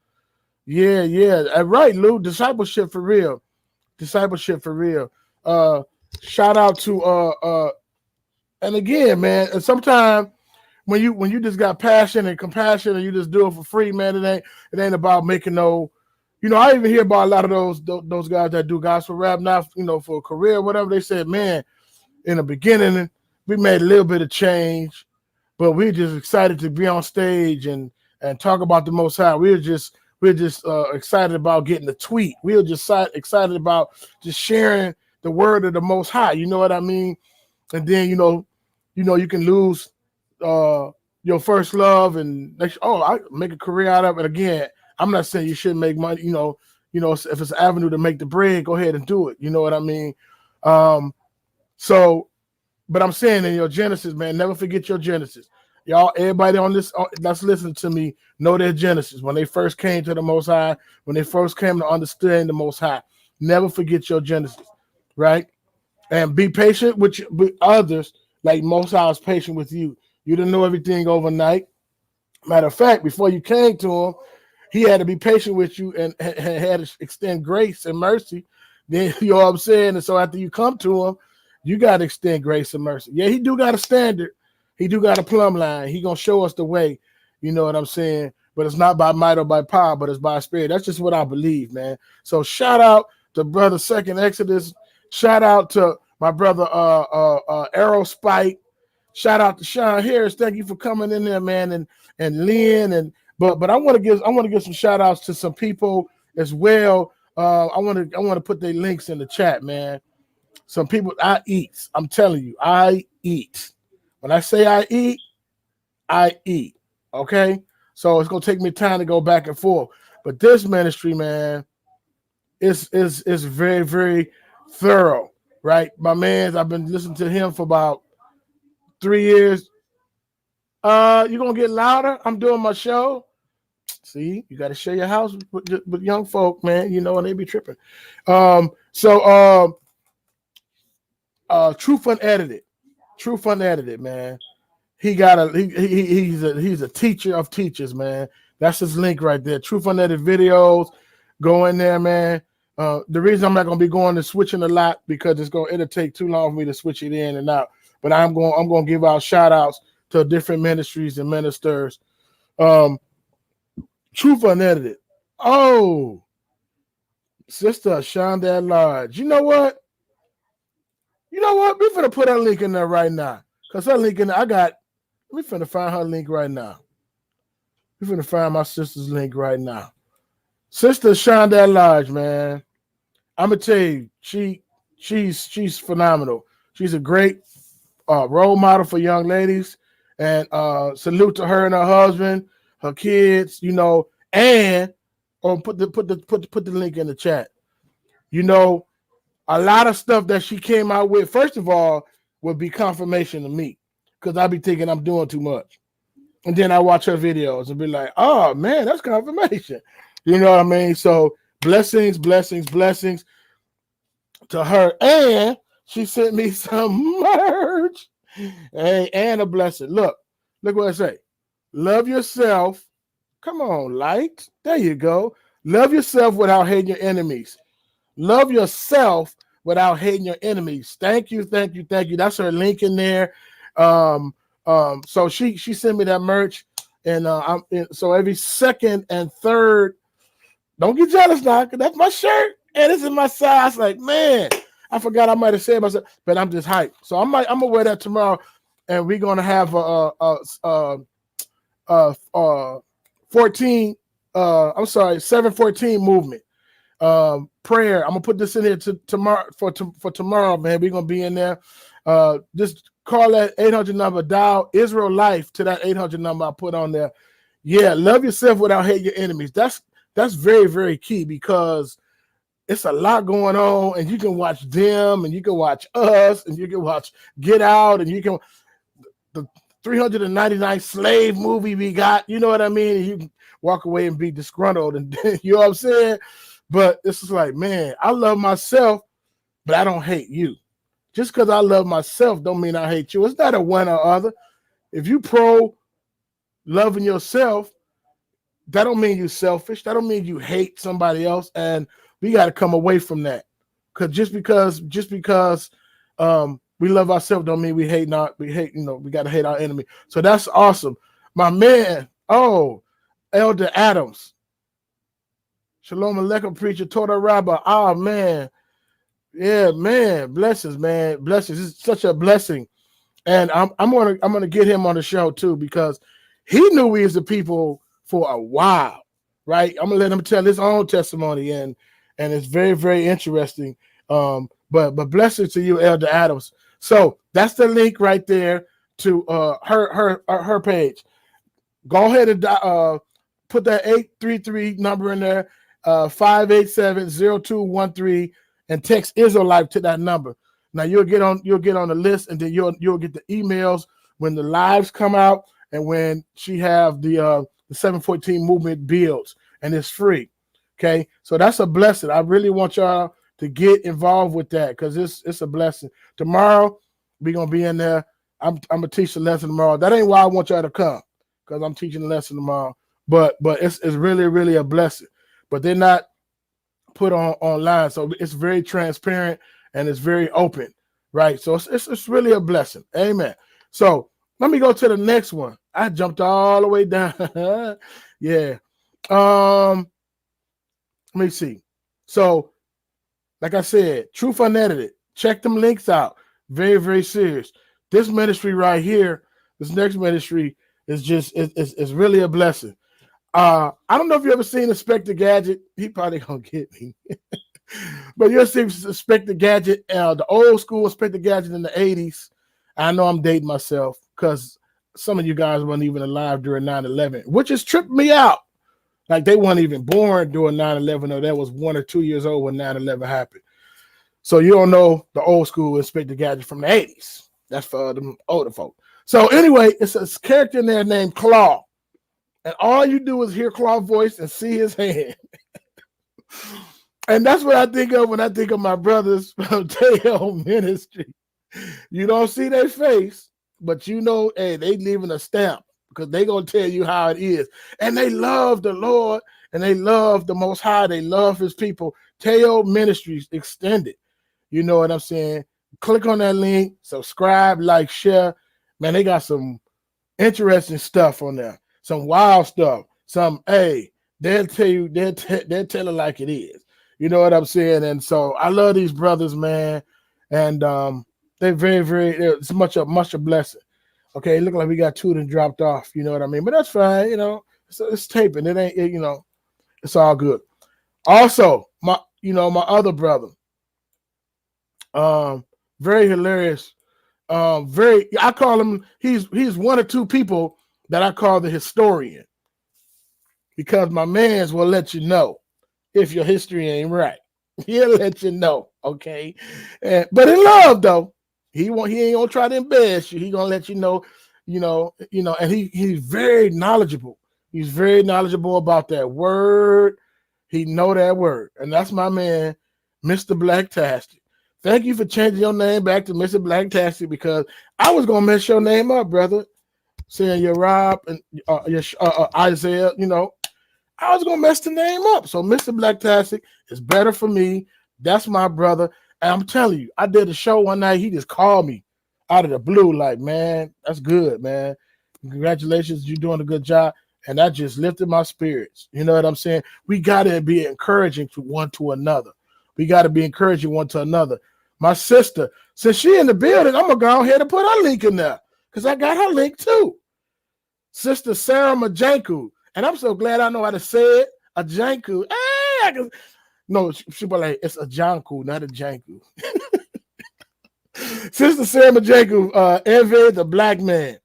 Yeah. Right, Lou, discipleship for real. Shout out to and again, man, and sometimes when you just got passion and compassion and you just do it for free, man, it ain't about making no, you know, I even hear about a lot of those guys that do gospel rap now, you know, for a career or whatever. They said, man, in the beginning, we made a little bit of change, but we're just excited to be on stage and talk about the Most High. We're just excited about getting the tweet. We're just excited about just sharing the word of the Most High. You know what I mean? And then you know you can lose your first love and I make a career out of it. Again, I'm not saying you shouldn't make money. You know if it's an avenue to make the bread, go ahead and do it. You know what I mean? But I'm saying in your Genesis, man, never forget your Genesis. Y'all, everybody on this that's listening to me know their Genesis. When they first came to the Most High, when they first came to understand the Most High, never forget your Genesis, right? And be patient with others like Most High is patient with you. You didn't know everything overnight. Matter of fact, before you came to him, he had to be patient with you and had to extend grace and mercy. Then you know what I'm saying? And so after you come to him, you got to extend grace and mercy. Yeah, he do got a standard. He do got a plumb line. He going to show us the way. You know what I'm saying? But it's not by might or by power, but it's by spirit. That's just what I believe, man. So shout out to brother Second Exodus. Shout out to my brother Arrow Spike. Shout out to Sean Harris. Thank you for coming in there, man, and Lynn but I want to give some shout outs to some people as well. I want to put their links in the chat, man. Some people I eat. I'm telling you, I eat. When I say I eat. Okay? So it's gonna take me time to go back and forth. But this ministry, man, is very, very thorough, right? My man, I've been listening to him for about 3 years. You're gonna get louder. I'm doing my show. See, you got to share your house with young folk, man. You know, and they be tripping. Truth Unedited, man. He's a teacher of teachers, man. That's his link right there. Truth Unedited videos. Go in there, man. The reason I'm not gonna be going to switching a lot because it'll take too long for me to switch it in and out. But I'm gonna give out shout outs to different ministries and ministers. Truth Unedited. Oh, Sister Shonda Lodge. You know what? We're finna put her link in there right now. Because her link in there, we finna find her link right now. We're finna find my sister's link right now. Sister Shonda Lodge, man. I'm gonna tell you, she's phenomenal. She's a great role model for young ladies. And salute to her and her husband, her kids, you know, and put the link in the chat. You know, a lot of stuff that she came out with, first of all, would be confirmation to me because I be thinking I'm doing too much. And then I watch her videos and be like, oh man, that's confirmation. You know what I mean? So blessings to her. And she sent me some merch. And a blessing. Look what I say. Love yourself. Come on, light. There you go. Love yourself without hating your enemies. Love yourself without hating your enemies. Thank you. That's her link in there. So she sent me that merch, and so every second and third. Don't get jealous now, because that's my shirt, and this is my size. Like, man, I forgot I might have said myself, but I'm just hyped. So I'm gonna wear that tomorrow, and we're gonna have a 714 movement prayer. I'm gonna put this in here tomorrow for tomorrow, man. We're gonna be in there. Just call that 800 number, dial Israel Life to that 800 number I put on there. Yeah, love yourself without hating your enemies. That's very, very key because it's a lot going on, and you can watch them, and you can watch us, and you can watch Get Out, and you can the 399 Slave movie we got. You know what I mean? And you can walk away and be disgruntled, and you know what I'm saying? But it's just like, man, I love myself, but I don't hate you. Just because I love myself don't mean I hate you. It's not a one or other. If you pro loving yourself, that don't mean you're selfish. That don't mean you hate somebody else. And we got to come away from that. Because just because we love ourselves don't mean we hate, we got to hate our enemy. So that's awesome. My man, Elder Adams. Shalom Aleichem, preacher, Toda Rabbi. Oh, man. Yeah, man. Blessings, man. Blessings. It's such a blessing. And I'm gonna get him on the show too, because he knew we as the people for a while, right? I'm gonna let him tell his own testimony, and it's very, very interesting. But blessings to you, Elder Adams. So that's the link right there to her page. Go ahead and put that 833 number in there, 587-0213, and text Israelite to that number. Now you'll get on the list, and then you'll get the emails when the lives come out and when she have the 714 movement builds, and it's free. Okay, so that's a blessing. I really want y'all to get involved with that because it's a blessing. Tomorrow we're gonna be in there. I'm gonna teach the lesson tomorrow. That ain't why I want y'all to come, because I'm teaching the lesson tomorrow. But it's really, really a blessing. But they're not put online, so it's very transparent and it's very open, right? So it's really a blessing. Amen. So let me go to the next one. I jumped all the way down. Yeah. Let me see. So, like I said, Truth Unedited. Check them links out. Very, very serious. This ministry right here, this next ministry is just it's really a blessing. I don't know if you ever seen Inspector Gadget. He probably gonna get me. But you'll see Inspector Gadget, the old school Inspector Gadget in the 80s. I know I'm dating myself because some of you guys weren't even alive during 9/11, which has tripped me out. Like they weren't even born during 9/11, or that was 1 or 2 years old when 9/11 happened. So you don't know the old school Inspector Gadget from the 80s. That's for them older folk. So anyway, it's a character in there named Claw. and all you do is hear Claw's voice and see his hand. And that's what I think of when I think of my brothers from Teo Ministry. You don't see their face, but you know, hey, they leaving a stamp because they gonna tell you how it is. And they love the Lord and they love the Most High. They love his people. Teo Ministries Extended. You know what I'm saying? Click on that link, subscribe, like, share. Man, they got some interesting stuff on there. Some wild stuff. Some, hey, they'll tell you, they'll tell it like it is. You know what I'm saying? And so I love these brothers, man. And they're very, it's much a blessing. Okay, it look like we got two that dropped off. You know what I mean? But that's fine. You know, it's taping. It ain't, you know, it's all good. Also, my other brother, very hilarious. I call him, he's one or two people that I call the historian, because my mans will let you know if your history ain't right. He'll let you know, okay? But in love, though, he ain't gonna try to embarrass you. He gonna let you know, and he's very knowledgeable. He's very knowledgeable about that word. He know that word, and that's my man, Mr. Blacktastic. Thank you for changing your name back to Mr. Blacktastic, because I was gonna mess your name up, brother. Saying you're Rob and Isaiah, you know, I was gonna mess the name up. So Mr. Blacktastic is better for me. That's my brother. And I'm telling you, I did a show one night. He just called me out of the blue, like, man, that's good, man. Congratulations, you're doing a good job. And that just lifted my spirits. You know what I'm saying? We gotta be encouraging to one to another. We gotta be encouraging one to another. My sister, since she in the building, I'm gonna go ahead and put her link in there, because I got her link too. Sister Sarah Majanku. And I'm so glad I know how to say it. A Janku. No, she be like, it's a Janku, not a Janku. Sister Sarah Majanku, Eve the Black Man.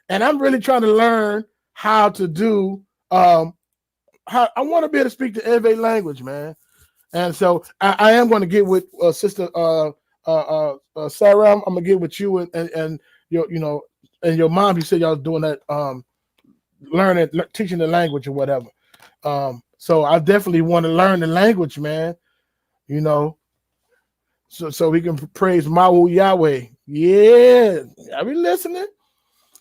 And I'm really trying to learn how to do, how I want to be able to speak the Eve language, man. And so I am going to get with Sister Sarah. I'm going to get with you and your, you know, and your mom. You said y'all was doing that, teaching the language or whatever. So I definitely want to learn the language, man. You know, so we can praise Mawu Yahweh. Yeah, I be listening.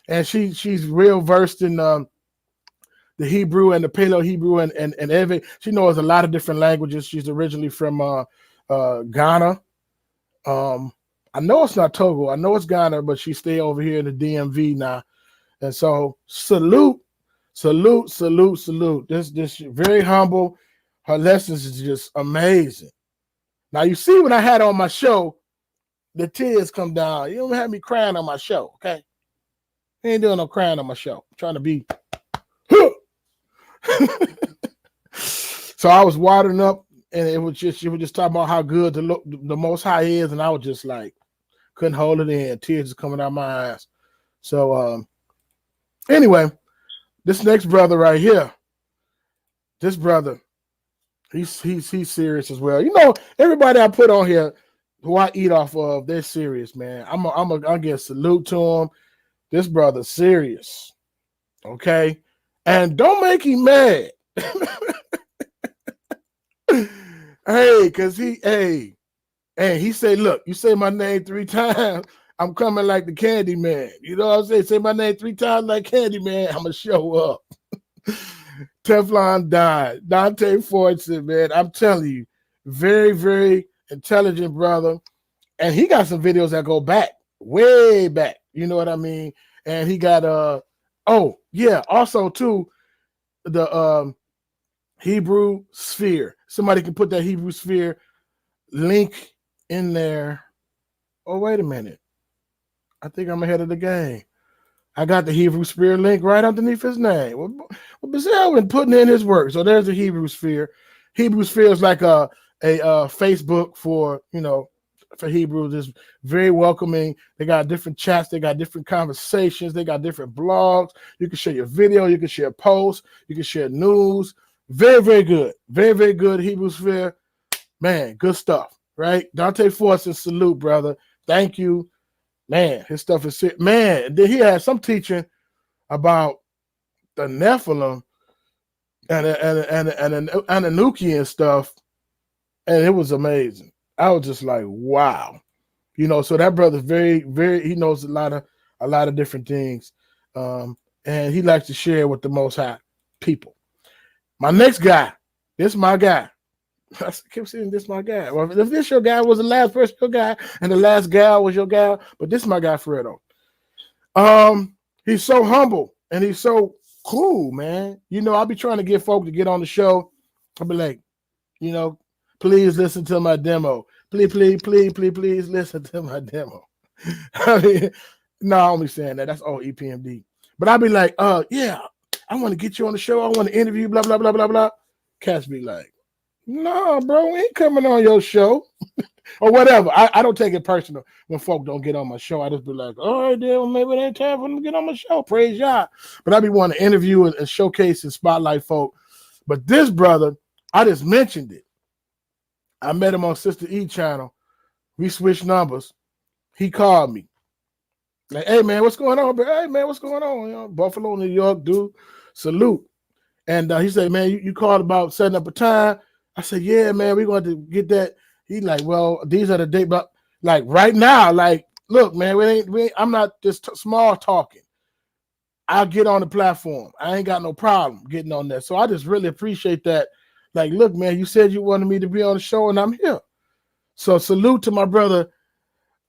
And she's real versed in the Hebrew and the Paleo Hebrew and Ewe. She knows a lot of different languages. She's originally from Ghana. I know it's not Togo. I know it's Ghana, but she stay over here in the DMV now. And so salute. This very humble. Her lessons is just amazing. Now you see, when I had on my show, the tears come down. You don't have me crying on my show, okay? I ain't doing no crying on my show. I'm trying to be. So I was watering up, and she was just talking about how good the Most High is, and I was just like, couldn't hold it in. Tears coming out my eyes. So anyway. This next brother right here, this brother, he's serious as well. You know, everybody I put on here who I eat off of, they're serious, man. I'll give a salute to him. This brother's serious, okay? And don't make him mad. Hey, he said, look, you say my name 3 times, I'm coming like the Candy Man. You know what I'm saying? Say my name 3 times like Candy Man, I'm going to show up. Teflon died. Dante Fortson, man, I'm telling you, very, very intelligent brother. And he got some videos that go back, way back. You know what I mean? And he got, also, too, the Hebrew Sphere. Somebody can put that Hebrew Sphere link in there. Oh, wait a minute. I think I'm ahead of the game. I got the Hebrew Sphere link right underneath his name. Well, Bazell been putting in his work. So there's the Hebrew Sphere. Hebrew Sphere is like a Facebook for, you know, for Hebrews. It's very welcoming. They got different chats. They got different conversations. They got different blogs. You can share your video. You can share posts. You can share news. Very, very good. Very, very good Hebrew Sphere. Man, good stuff, right? Dante Fortson, salute, brother. Thank you. Man, his stuff is sick. Man, then he had some teaching about the Nephilim. and Anunnaki and stuff, and it was amazing. I was just like, wow, so that brother's very, very. He knows a lot of different things, and he likes to share with the Most High people. My next guy, this my guy. I keep saying this my guy. Well, if this your guy, was the last person your guy, and the last gal was your gal, but this my guy for real. He's so humble and he's so cool, man. I'll be trying to get folk to get on the show. I'll be like, please listen to my demo. Please listen to my demo. I mean, no, I'm only saying that. That's all EPMD. But I'll be like, yeah, I want to get you on the show. I want to interview, blah, blah, blah, blah, blah. Cats be like, no, bro, we ain't coming on your show. Or whatever. I don't take it personal when folk don't get on my show. I just be like, all right, then, well, maybe it ain't time for them to get on my show. Praise Yah. But I be wanting to interview and showcase and spotlight folk. But this brother, I just mentioned it. I met him on Sister E channel. We switched numbers. He called me. Like, hey, man, what's going on, bro? Hey, man, what's going on? Buffalo, New York, dude. Salute. And he said, man, you called about setting up a time. I said, yeah, man, we're going to get that. He like, well, these are the dates, but like right now, like, look, man, I'm not just small talking. I'll get on the platform. I ain't got no problem getting on there. So I just really appreciate that. Like, look, man, you said you wanted me to be on the show, and I'm here. So salute to my brother,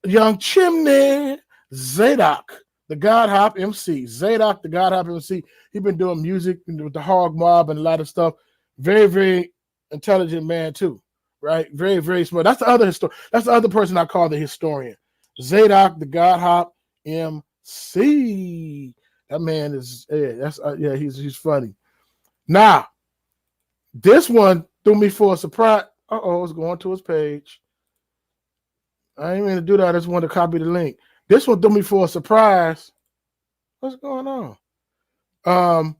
Young Chimney Zadok, the God Hop MC. Zadok, the God Hop MC. He been doing music with the Hog Mob and a lot of stuff. Very, very intelligent man too. Right, very, very smart. That's the other person I call the historian. Zadok, the God Hop MC. That man is he's funny. Now, this one threw me for a surprise. It's going to his page. I ain't mean to do that. I just wanted to copy the link. This one threw me for a surprise. What's going on?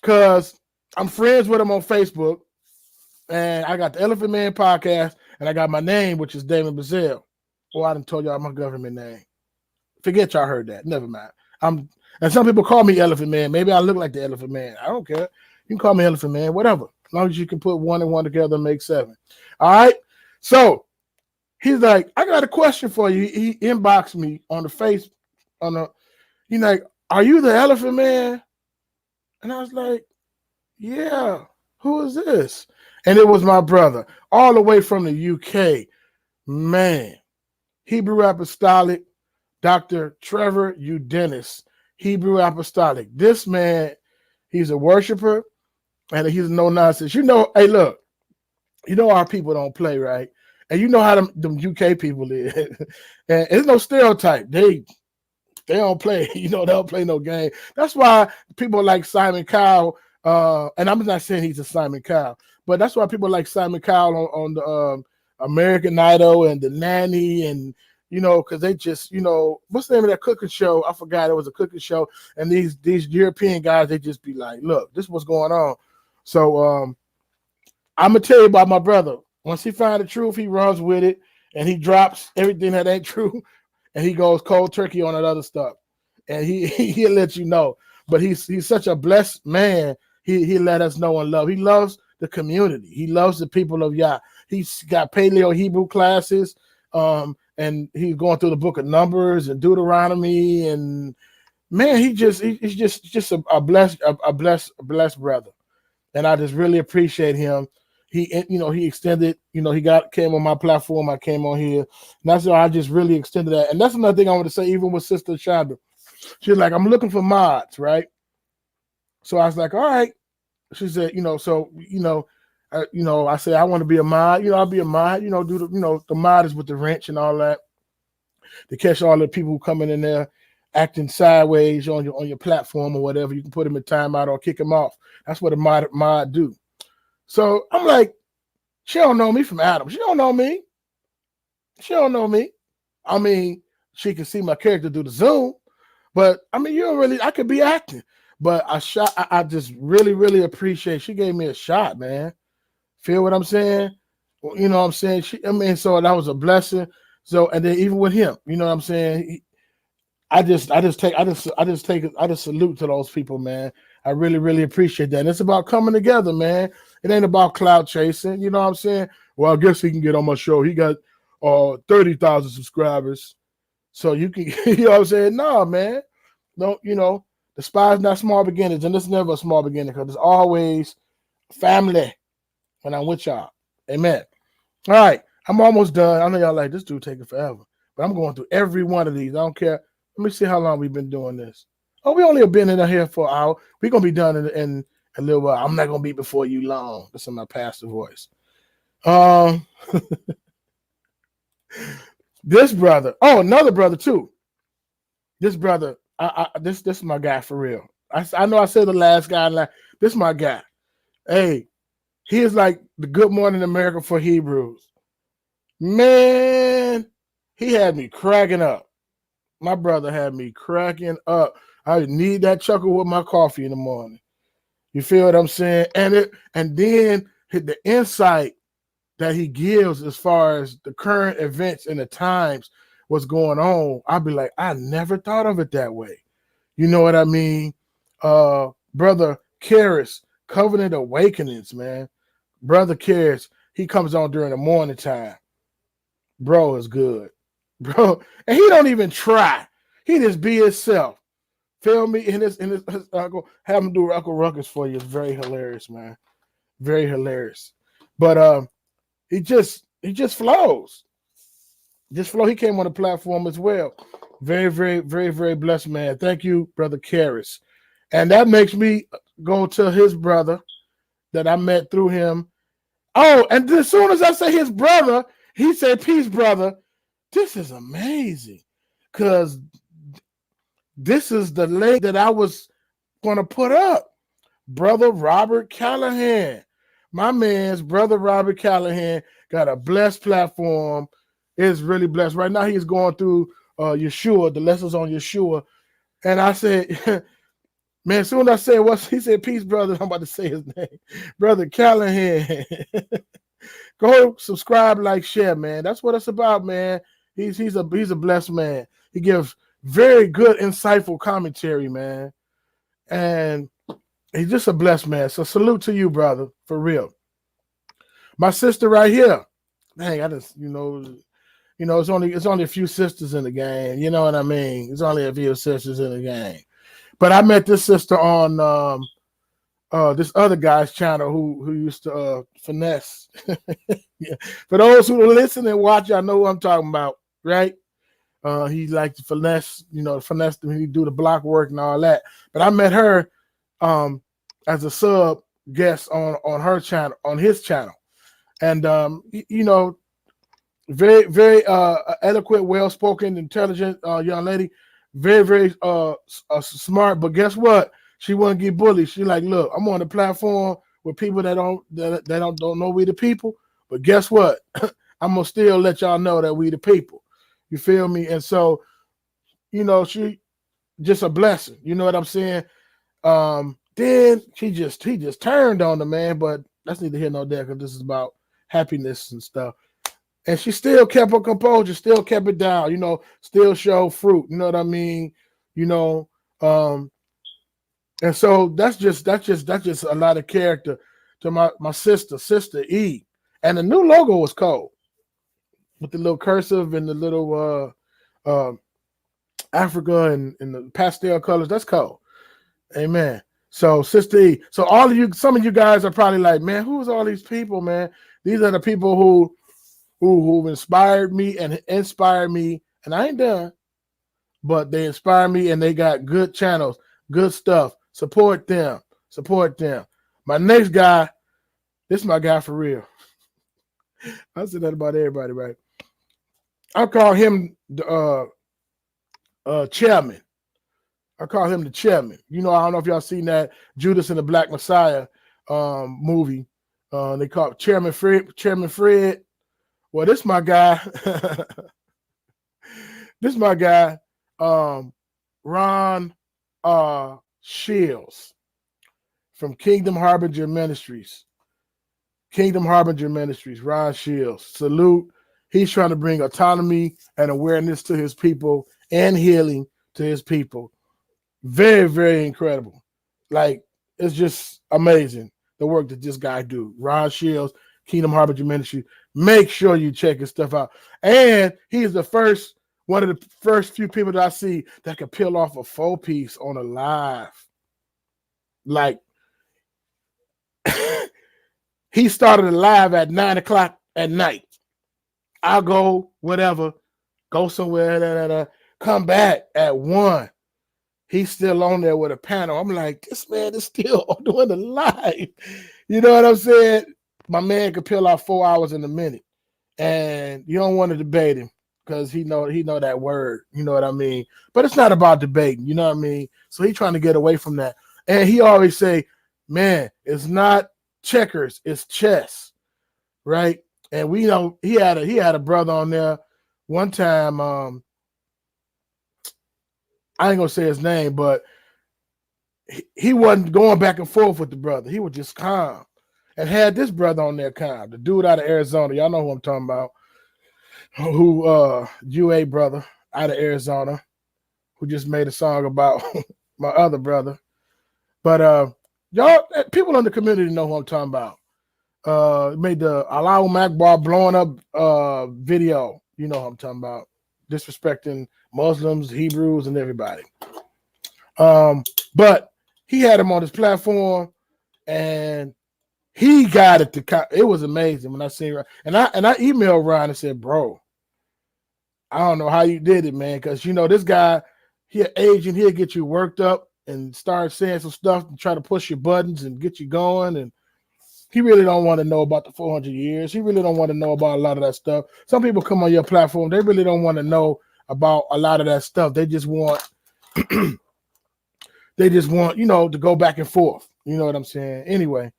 Because I'm friends with him on Facebook. And I got the Elephant Man podcast, and I got my name, which is Damon Bazell. Well, I done told y'all my government name. Forget y'all heard that. Never mind. And some people call me Elephant Man. Maybe I look like the Elephant Man. I don't care. You can call me Elephant Man, whatever. As long as you can put 1 and 1 together and make 7. All right. So he's like, I got a question for you. He inboxed me on the face. He's like, are you the Elephant Man? And I was like, yeah. Who is this? And it was my brother, all the way from the UK. Man, Hebrew Apostolic, Dr. Trevor Dennis, Hebrew Apostolic. This man, he's a worshiper, and he's no nonsense. Hey, look, our people don't play, right? And you know how them UK people is. And it's no stereotype. They don't play. They don't play no game. That's why people like Simon Cowell, and I'm not saying he's a Simon Cowell, but that's why people like Simon Cowell on the American Idol and the Nanny, and because they just what's the name of that cooking show? I forgot. It was a cooking show, and these European guys, they just be like, look, this is what's going on. So I'm gonna tell you about my brother. Once he finds the truth, he runs with it, and he drops everything that ain't true, and he goes cold turkey on that other stuff, and he'll let you know. But he's such a blessed man. He let us know and love. He loves the community. He loves the people of Yah. He's got Paleo Hebrew classes, and he's going through the book of Numbers and Deuteronomy, and man, he's just a blessed brother. And I just really appreciate him. He extended, came on my platform. I came on here. And that's why I just really extended that. And that's another thing I want to say, even with Sister Shonda. She's like, I'm looking for mods, right? So I was like, all right. She said, I said, I want to be a mod. I'll be a mod, the mod is with the wrench and all that. To catch all the people who coming in there acting sideways on your platform or whatever. You can put them in timeout or kick them off. That's what a mod do. So I'm like, she don't know me from Adam. She don't know me. I mean, she can see my character through the Zoom, but I mean, I could be acting. But I just really, really appreciate. She gave me a shot, man. Feel what I'm saying? Well, you know what I'm saying? So that was a blessing. So, and then even with him, you know what I'm saying? I just salute to those people, man. I really, really appreciate that. And it's about coming together, man. It ain't about clout chasing. You know what I'm saying? Well, I guess he can get on my show. He got 30,000 subscribers. So you can, you know what I'm saying? No, man. Don't, you know, despise not small beginnings. And it's never a small beginning because it's always family when I'm with y'all. Amen. All right. I'm almost done. I know y'all like, this dude taking forever. But I'm going through every one of these. I don't care. Let me see how long we've been doing this. Oh, we only have been in here for an hour. We're going to be done in a little while. I'm not going to be before you long. That's in my pastor voice. This brother. Oh, another brother too. This brother. This is my guy for real. I know I said the last guy. This is my guy. Hey, he is like the Good Morning America for Hebrews. Man, he had me cracking up. My brother had me cracking up. I need that chuckle with my coffee in the morning. You feel what I'm saying? And then the insight that he gives as far as the current events and the times, what's going on, I'll be like, I never thought of it that way. You know what I mean? Brother Karis, Covenant Awakenings, man. Brother Karis, he comes on during the morning time. Bro is good. Bro, and he don't even try. He just be himself. Feel me? In his Uncle, have him do Uncle Ruckus for you. It's very hilarious, man. Very hilarious. But he just flows. Just flow. He came on the platform as well. Very, very, very, very blessed man. Thank you, Brother Karis. And that makes me go to his brother that I met through him. Oh, and as soon as I say his brother, he said, peace, brother. This is amazing. Because this is the link that I was going to put up. Brother Robert Callahan. My man's Brother Robert Callahan got a blessed platform. It's really blessed. Right now he's going through Yeshua, the lessons on Yeshua. And I said, man, as soon as I said what he said, peace, brother. I'm about to say his name. Brother Callahan. Go subscribe, like, share, man. That's what it's about, man. He's a blessed man. He gives very good, insightful commentary, man. And he's just a blessed man. So salute to you, brother, for real. My sister right here. Dang, I just, it's only a few sisters in the game. You know what I mean? It's only a few sisters in the game. But I met this sister on this other guy's channel who used to finesse. Yeah. For those who listen and watch, I know who I'm talking about, right? He liked to finesse, finesse them. He do the block work and all that. But I met her as a sub guest on her channel, on his channel, and very, very eloquent, well-spoken, intelligent young lady, very, very smart. But guess what? She wouldn't get bullied. She like, look, I'm on the platform with people that don't know we the people. But guess what? I'm gonna still let y'all know that we the people. You feel me? And so, she just a blessing. You know what I'm saying? Then he just turned on the man, but that's neither here nor there because this is about happiness and stuff. And she still kept her composure, still kept it down, still show fruit. You know what I mean? And so that's just a lot of character to my sister E. And the new logo was cold with the little cursive and the little Africa and the pastel colors. That's cold. Amen. So Sister E. So some of you guys are probably like, man, who's all these people, man? These are the people who inspired me and inspire me. And I ain't done, but they inspire me and they got good channels, good stuff. Support them. Support them. My next guy, this is my guy for real. I said that about everybody, right? I call him the chairman. I call him the chairman. I don't know if y'all seen that Judas and the Black Messiah movie. They call it Chairman Fred. Well, this is my guy. This is my guy, Ron Shields from Kingdom Harbinger Ministries. Kingdom Harbinger Ministries, Ron Shields. Salute. He's trying to bring autonomy and awareness to his people and healing to his people. Very, very incredible. Like, it's just amazing the work that this guy do. Ron Shields, Kingdom Harbinger Ministry. Make sure you check his stuff out. And he's one of the first few people that I see that can peel off a 4-piece on a live. Like, he started a live at 9:00 at night. I'll go, whatever, go somewhere, come back at 1. He's still on there with a panel. I'm like, this man is still doing the live. You know what I'm saying? My man could peel off 4 hours in a minute. And you don't want to debate him because he know that word. You know what I mean? But it's not about debating. You know what I mean? So he's trying to get away from that. And he always say, man, it's not checkers, it's chess. Right? And we know he had a brother on there one time. I ain't gonna say his name, but he wasn't going back and forth with the brother. He was just calm, and had this brother on there calm. The dude out of Arizona, y'all know who I'm talking about. Who UA brother out of Arizona, who just made a song about my other brother. But y'all, people in the community know who I'm talking about. Made the Allahu Akbar blowing up video. You know who I'm talking about. Disrespecting Muslims, Hebrews, and everybody. But he had him on his platform, and he got it to. It was amazing when I seen it. And I emailed Ryan and said, "Bro, I don't know how you did it, man, because you know this guy, he an agent, he'll get you worked up and start saying some stuff and try to push your buttons and get you going, and he really don't want to know about the 400 years. He really don't want to know about a lot of that stuff. Some people come on your platform, they really don't want to know about a lot of that stuff. They just want, you know, to go back and forth. You know what I'm saying? Anyway,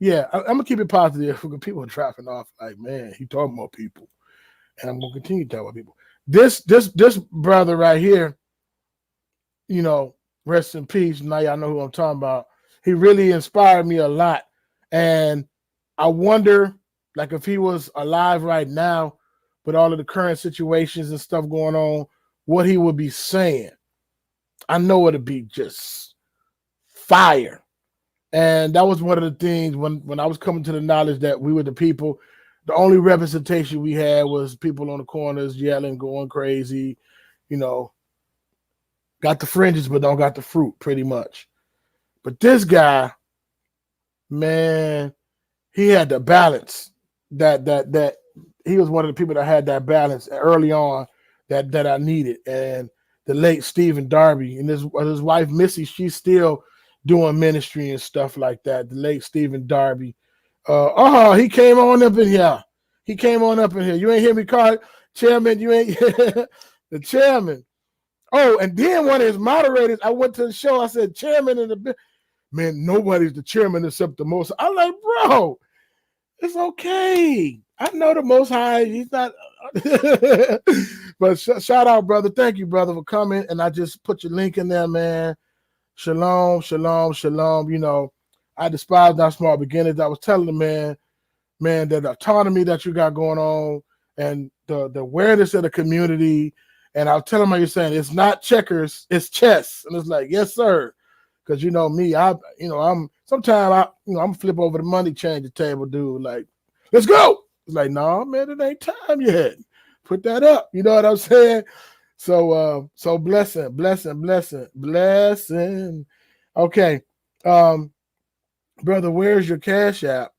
yeah, I'm gonna keep it positive because people are dropping off. Like, man, he talking about people, and I'm gonna continue to talk about people. This brother right here, you know, rest in peace. Now y'all know who I'm talking about. He really inspired me a lot. And I wonder, like, if he was alive right now with all of the current situations and stuff going on, what he would be saying. I know it'd be just fire. And that was one of the things when I was coming to the knowledge that we were the people, the only representation we had was people on the corners yelling, going crazy, you know, got the fringes but don't got the fruit, pretty much. But this guy, man, he had the balance that he was one of the people that had that balance early on that I needed. And the late Stephen Darby and his wife Missy, she's still doing ministry and stuff like that. The late Stephen Darby. He came on up in here. You ain't hear me call it chairman. You ain't the chairman. Oh, and then one of his moderators, I went to the show. I said, chairman in the man, nobody's the chairman except the Most. I'm like, bro, it's okay. I know the Most High. He's not. But shout out, brother. Thank you, brother, for coming. And I just put your link in there, man. Shalom, shalom, shalom. You know, I despise not small beginnings. I was telling the man, that autonomy that you got going on and the awareness of the community. And I'll tell him how you're saying it's not checkers, it's chess. And it's like, yes, sir. Because you know me, I'm flip over the money changer table, dude. Like, let's go. It's like, no, man, it ain't time yet. Put that up. You know what I'm saying? So blessing. Okay. Brother, where's your Cash App?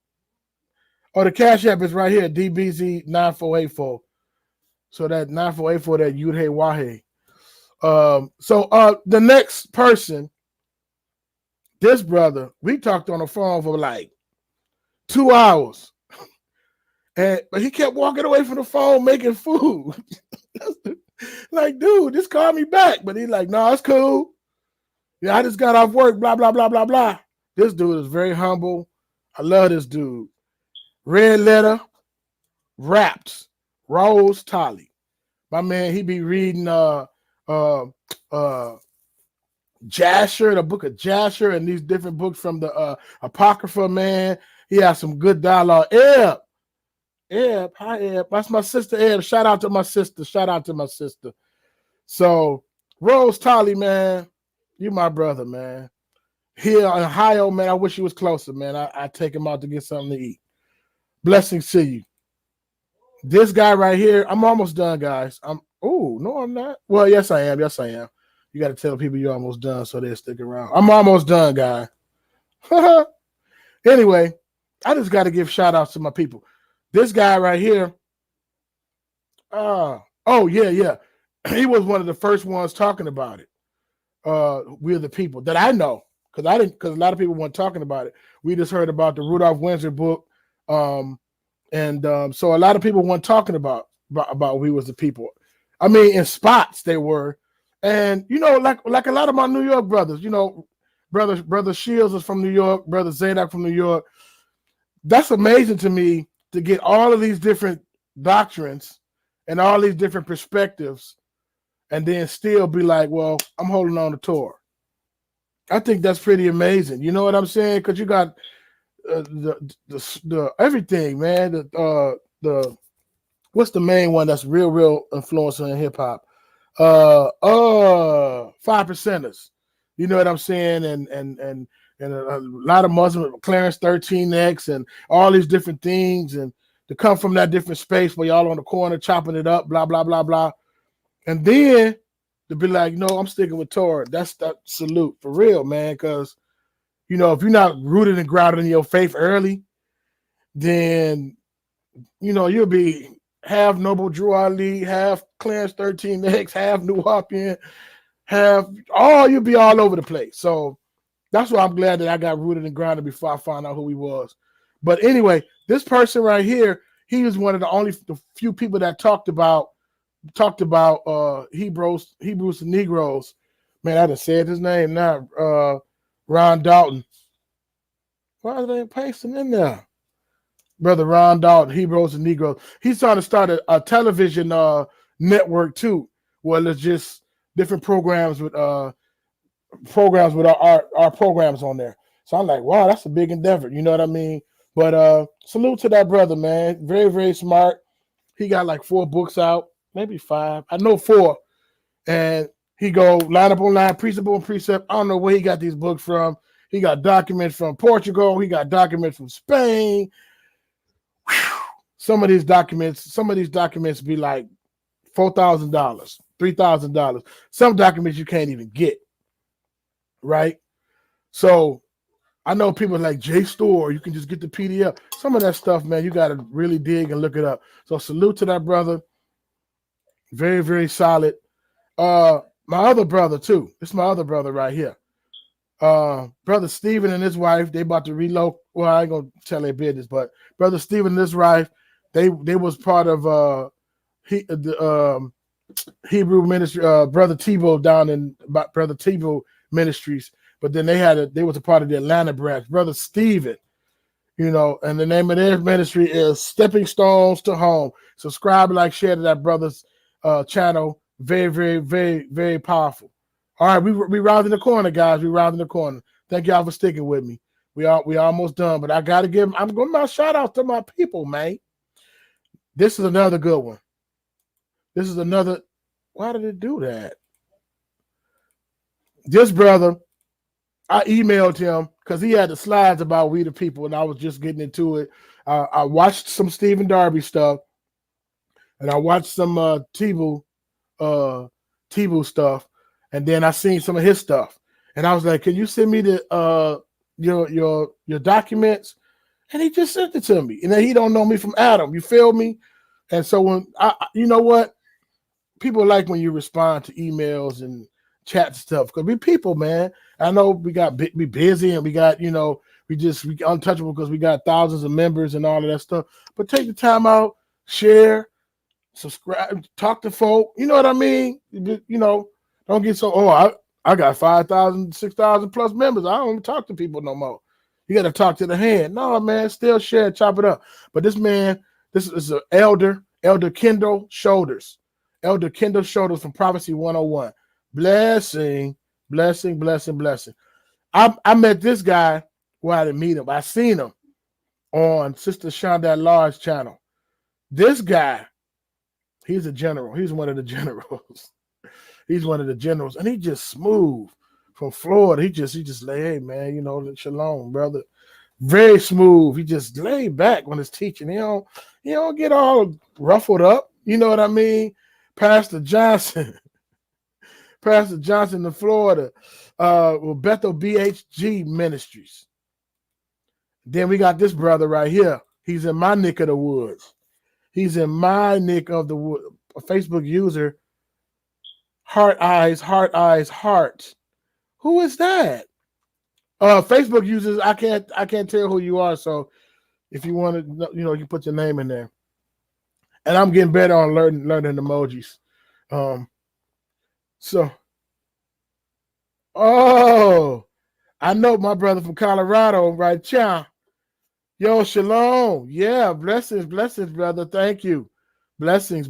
Oh, the Cash App is right here, DBZ 9484. So that 9484, that Yud-Hey Wahe. The next person, this brother, we talked on the phone for like 2 hours. But he kept walking away from the phone making food. Like, dude, just call me back. But he's like, no, it's cool. Yeah, I just got off work, blah, blah, blah, blah, blah. This dude is very humble. I love this dude. Red Letter, Raps, Rose Tolly. My man, he be reading Jasher, the book of Jasher, and these different books from the Apocrypha, man. He has some good dialogue. Eb, hi Eb. That's my sister Eb. Shout out to my sister. So, Rose Tolly, man, you my brother, man. here in Ohio, man, I wish he was closer, man. I take him out to get something to eat. Blessings to you. This guy right here, I'm almost done, guys. No, I'm not. Well, yes, I am. Yes, I am. You got to tell people you're almost done so they'll stick around. I'm almost done, guy. Anyway, I just got to give shout outs to my people. This guy right here. Yeah. He was one of the first ones talking about it. We're the people that I know, because a lot of people weren't talking about it. We just heard about the Rudolph Windsor book. So a lot of people weren't talking about We Was the People. I mean, in spots they were. And, like a lot of my New York brothers, brother Shields is from New York, brother Zadok from New York. That's amazing to me to get all of these different doctrines and all these different perspectives and then still be like, well, I'm holding on to Torah. I think that's pretty amazing. You know what I'm saying? Because you got the everything, man. The what's the main one that's real influential in hip hop? 5%ers. You know what I'm saying? And a lot of Muslims, Clarence 13X, and all these different things, and to come from that different space where y'all on the corner chopping it up, blah blah blah blah, and then to be like, no, I'm sticking with Torah. That's that salute for real, man. Because if you're not rooted and grounded in your faith early, then you'll be half Noble Drew Ali, half Clarence 13X, half New Hopian, you'll be all over the place. So that's why I'm glad that I got rooted and grounded before I found out who he was. But anyway, this person right here, he was one of the few people that talked about Hebrews and Negroes. Man, I just said his name now. Ron Dalton. Why are they pasting in there? Brother Ron Dalton, Hebrews and Negroes. He's trying to start a television network too, where it's just different programs with our programs on there. So I'm like, wow, that's a big endeavor. You know what I mean? But salute to that brother, man. Very, very smart. He got like 4 books out, maybe 5. I know 4. And he go line up on line, precept on precept. I don't know where he got these books from. He got documents from Portugal. He got documents from Spain. Whew. Some of these documents be like $4,000, $3,000. Some documents you can't even get. Right? So I know people like JSTOR, you can just get the PDF. Some of that stuff, man, you got to really dig and look it up. So salute to that brother. Very, very solid. My other brother, too. This is my other brother right here. Brother Stephen and his wife, they about to relocate. Well, I ain't going to tell their business, but Brother Stephen and his wife, they was part of the Hebrew ministry, Brother Tebow down in Brother Tebow Ministries. But then they was a part of the Atlanta branch. Brother Stephen, and the name of their ministry is Stepping Stones to Home. Subscribe, like, share to that brother's channel. Very, very, very, very powerful. All right, we rounding the corner, guys. We rounding the corner. Thank y'all for sticking with me. We almost done, but I gotta I'm going my shout out to my people, man. This is another good one. This is another. Why did it do that? This brother, I emailed him because he had the slides about We the People, and I was just getting into it. I watched some Stephen Darby stuff, and I watched some Tebow stuff, and then I seen some of his stuff, and I was like, "Can you send me the your documents?" And he just sent it to me, and then he don't know me from Adam. You feel me? And so when you know what, people like when you respond to emails and chat stuff, because we people, man. I know we busy and we got we untouchable because we got thousands of members and all of that stuff. But take the time out, share, subscribe, talk to folk. You know what I mean? Don't get so I got 5,000, 6,000 plus members. I don't even talk to people no more. You got to talk to the hand. No, man, still share, chop it up. But this man, this is an Elder Kendall Shoulders. Elder Kendall Shoulders from Prophecy 101. Blessing. I met this guy. Well, I didn't meet him. I seen him on Sister Shonda Large's channel. This guy, he's a general. He's one of the generals. He's one of the generals, and he just smooth. from Florida. He just lay, hey man, shalom, brother. Very smooth. He just laid back when he's teaching. He don't get all ruffled up. You know what I mean? Pastor Johnson in Florida, with Bethel BHG Ministries. Then we got this brother right here. He's in my neck of the woods. He's in my neck of the wood. A Facebook user, Heart Eyes. Who is that? Facebook users, I can't tell who you are. So if you want to, you can put your name in there. And I'm getting better on learning emojis. I know my brother from Colorado, right? Chow. Yo, shalom. Yeah, blessings, brother. Thank you. Blessings.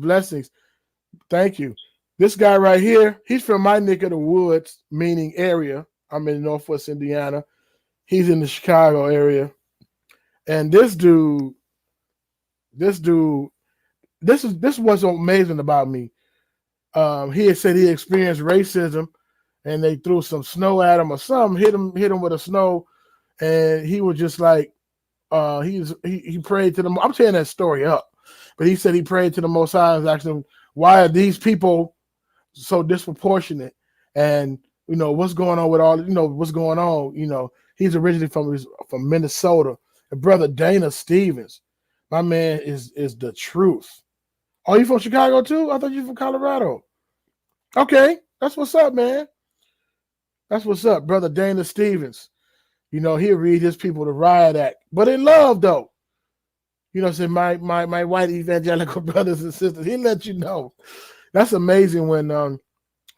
Thank you. This guy right here, he's from my neck of the woods, meaning area. I'm in Northwest Indiana. He's in the Chicago area. And this was amazing about me. He had said he experienced racism and they threw some snow at him or something, hit him with a snow. And he was just like, he prayed to them. I'm tearing that story up, but he said he prayed to the Most High and asked him, why are these people so disproportionate? And what's going on with all, what's going on? He's originally from Minnesota. And brother Dana Stevens, my man is the truth. Oh, you from Chicago too? I thought you from Colorado. Okay, that's what's up, man. That's what's up, brother Dana Stevens. He'll read his people the riot act, but in love though. Say my white evangelical brothers and sisters, he let you know. That's amazing when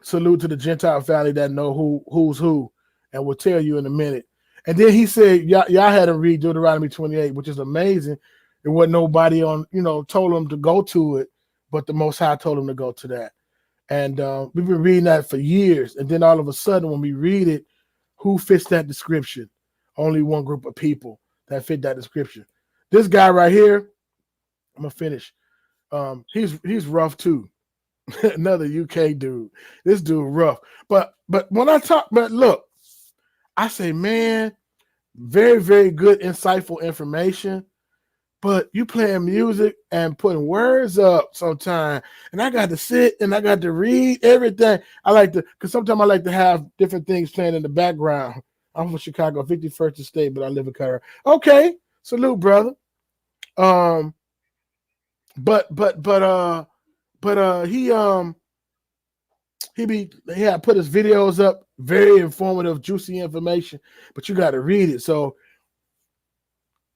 salute to the Gentile family that know who's who and will tell you in a minute. And then he said, y'all had to read Deuteronomy 28, which is amazing. It wasn't nobody told him to go to it, but the Most High told him to go to that. And we've been reading that for years. And then all of a sudden, when we read it, who fits that description? Only one group of people that fit that description. This guy right here, I'm gonna finish. He's rough too. Another UK dude. This dude rough. But when I talk, but look, I say, man, very, very good, insightful information. But you playing music and putting words up sometimes, and I got to sit and I got to read everything. Because sometimes I like to have different things playing in the background. I'm from Chicago, 51st State, but I live in Colorado. Okay, salute, brother. He had put his videos up, very informative, juicy information, but you got to read it. So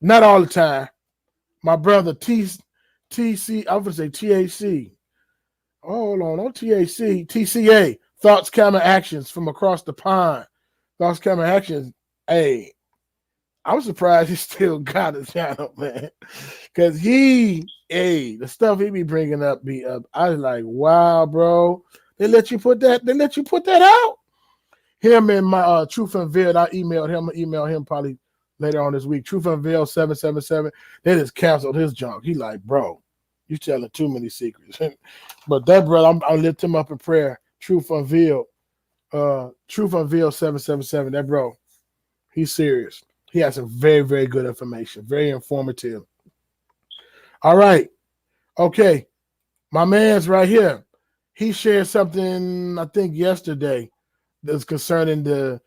not all the time. My brother TC, I would say TAC. Hold on, no TAC, TCA, Thoughts, Camera, Actions from across the pond. Thoughts, Camera, Actions. Hey, I'm surprised he still got a channel, man. Because the stuff he be bringing up I was like, wow, bro. They let you put that out. Him and my Truth Unveiled, I email him probably later on this week. Truth Unveiled 777. They just canceled his junk. He like, bro, you telling too many secrets. But that brother, I'll lift him up in prayer. Truth Unveiled 777. That bro, he's serious. He has some very, very good information. Very informative. All right. Okay. My man's right here. He shared something, I think, yesterday that's concerning the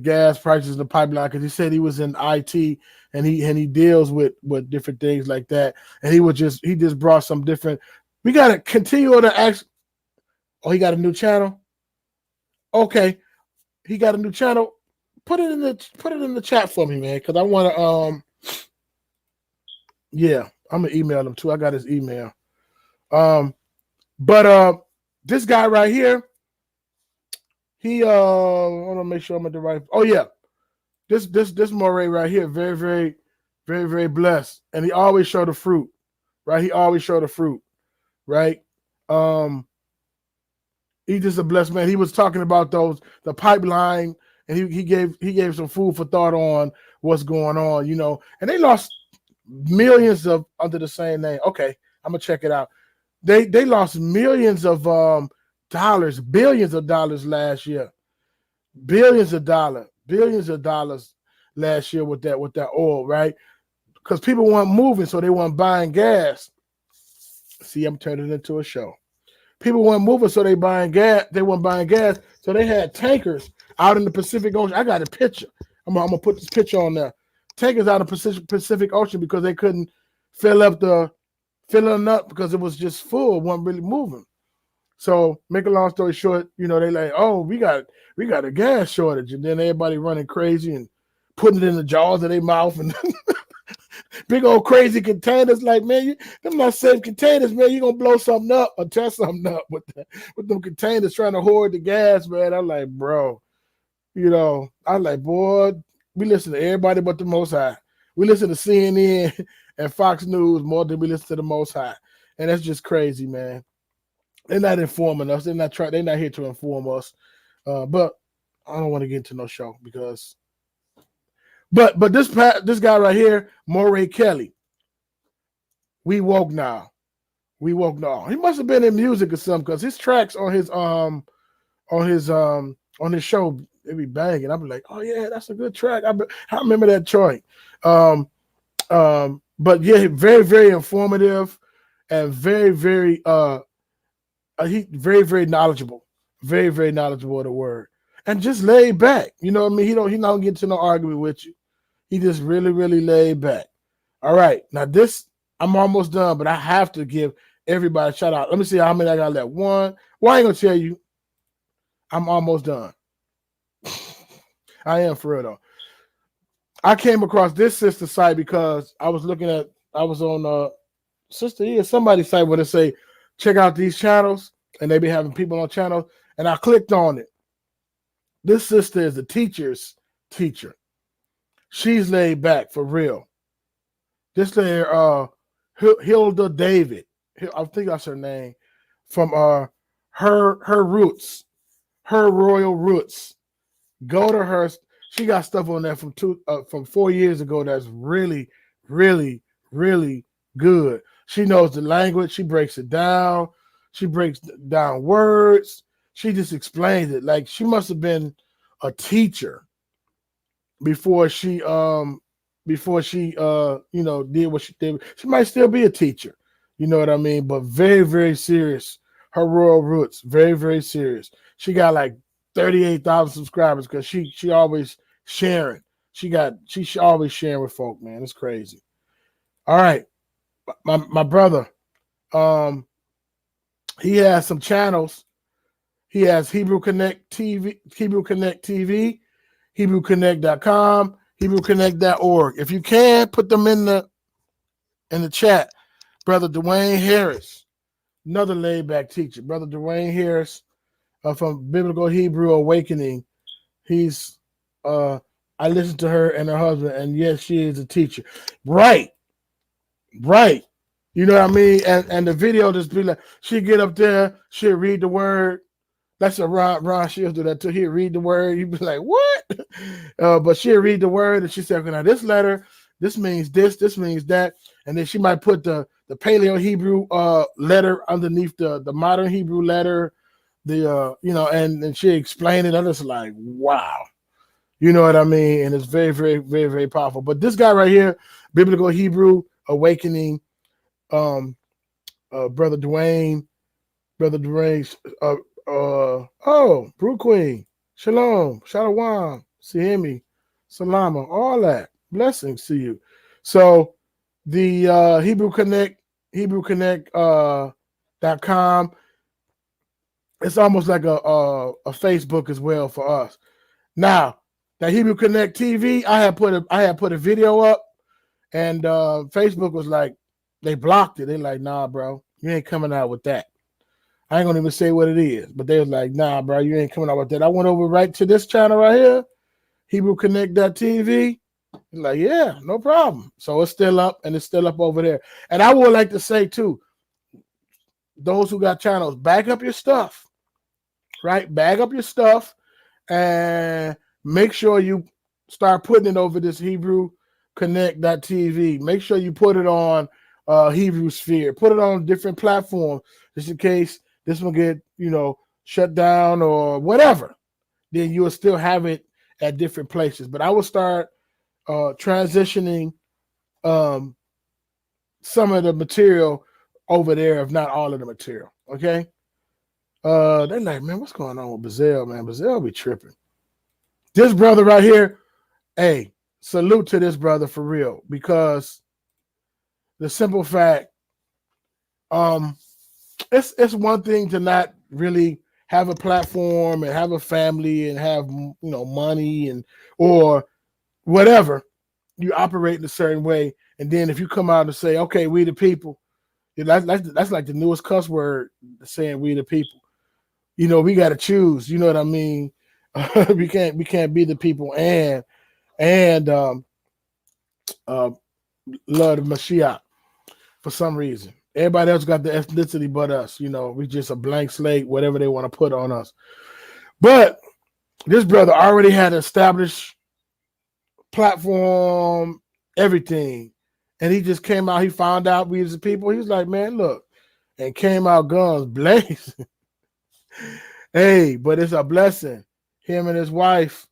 gas prices in the pipeline, because he said he was in IT and he deals with different things like that. And he just brought some different. We gotta continue to ask. Oh, he got a new channel. Okay, he got a new channel. Put it in the chat for me, man, because I want to. Yeah, I'm gonna email him too. I got his email. But this guy right here. He I want to make sure I'm at the right. Oh yeah, this Moray right here, very, very, very, very blessed, and he always show the fruit, right? He always show the fruit, right? He's just a blessed man. He was talking about the pipeline, and he gave some food for thought on what's going on, And they lost millions under the same name. Okay, I'm gonna check it out. They lost millions of dollars, billions of dollars last year. billions of dollars last year with that oil, right? Because people weren't moving, so they weren't buying gas. See, I'm turning it into a show. People weren't moving, so they buying gas. They weren't buying gas, so they had tankers out in the Pacific Ocean. I got a picture. I'm gonna put this picture on there. Tankers out in the Pacific Ocean because they couldn't fill up because it was just full, wasn't really moving. So, make a long story short, they like, oh, we got a gas shortage, and then everybody running crazy and putting it in the jaws of their mouth and big old crazy containers. Like, man, them not safe containers, man. You're gonna blow something up or tear something up with them containers trying to hoard the gas, man. I'm like, bro, I'm like, boy, we listen to everybody but the Most High. We listen to CNN and Fox News more than we listen to the Most High, and that's just crazy, man. They're not informing us. They're not here to inform us. But I don't want to get into no show because. But this guy right here, Moray Kelly. We woke now. He must have been in music or something because his tracks on his show, they be banging. I'm like, oh yeah, that's a good track. I remember that joint. But yeah, very, very informative and very, very he's very, very knowledgeable. Very, very knowledgeable of the word. And just laid back. You know what I mean? He not get to no argument with you. He just really, really laid back. All right. Now this, I'm almost done, but I have to give everybody a shout out. Let me see how many I got left. One. Well, I ain't gonna tell you. I'm almost done. I am for real though. I came across this sister site because I was on somebody's site where they say, check out these channels, and they be having people on channels, and I clicked on it. This sister is a teacher's teacher. She's laid back for real. This lady, Hilda David, I think that's her name, from her roots, her royal roots. Go to her. She got stuff on there from 4 years ago that's really, really, really good. She knows the language. She breaks it down. She breaks down words. She just explains it. Like she must have been a teacher before she did what she did. She might still be a teacher. You know what I mean? But very, very serious. Her royal roots, very, very serious. She got like 38,000 subscribers because she always sharing. She always sharing with folk, man. It's crazy. All right. My brother, he has some channels. He has Hebrew Connect TV, HebrewConnect.com, HebrewConnect.org. If you can, put them in the chat. Brother Dwayne Harris, another laid-back teacher. Brother Dwayne Harris from Biblical Hebrew Awakening. He's I listened to her and her husband, and yes, she is a teacher. Right. You know what I mean? And the video just be like, she'll get up there, she'll read the word. That's a Ron she'll do that too. He'll read the word. You'd be like, what? But she'll read the word and she said, okay, now this letter, this means this means that. And then she might put the Paleo Hebrew letter underneath the modern Hebrew letter, and she explained it. I'm just like, wow. You know what I mean? And it's very, very, very, very powerful. But this guy right here, Biblical Hebrew Awakening, Brother Dwayne, Brew Queen, Shalom, Sihimi, Salama, all that. Blessings to you. So the HebrewConnect.com, it's almost like a Facebook as well for us. Now, that Hebrew Connect TV, I had put a video up, and Facebook was like, they blocked it. They're like, nah, bro, you ain't coming out with that. I ain't gonna even say what it is, but they was like, nah, bro, you ain't coming out with that. I went over right to this channel right here, HebrewConnect.tv. Like, yeah, no problem. So it's still up, and it's still up over there. And I would like to say too, those who got channels, back up your stuff, right? Bag up your stuff and make sure you start putting it over this HebrewConnect.tv. Make sure you put it on Hebrew Sphere. Put it on different platforms just in case this one get, shut down or whatever. then you'll still have it at different places. But I will start transitioning some of the material over there, if not all of the material. Okay. They're like, man, what's going on with Bazell, man? Bazell be tripping. This brother right here, hey, salute to this brother for real, because the simple fact, it's one thing to not really have a platform and have a family and have, you know, money and or whatever. You operate in a certain way, and then if you come out and say, okay, we the people, that's like the newest cuss word, saying we the people. You know, we got to choose. You know what I mean? we can't be the people and love the Mashiach for some reason. Everybody else got the ethnicity but us. You know, we just a blank slate, whatever they want to put on us. But this brother already had an established platform, everything. And he just came out, he found out we as the people. He was like, man, look, and came out guns blazing. Hey, but it's a blessing. Him and his wife,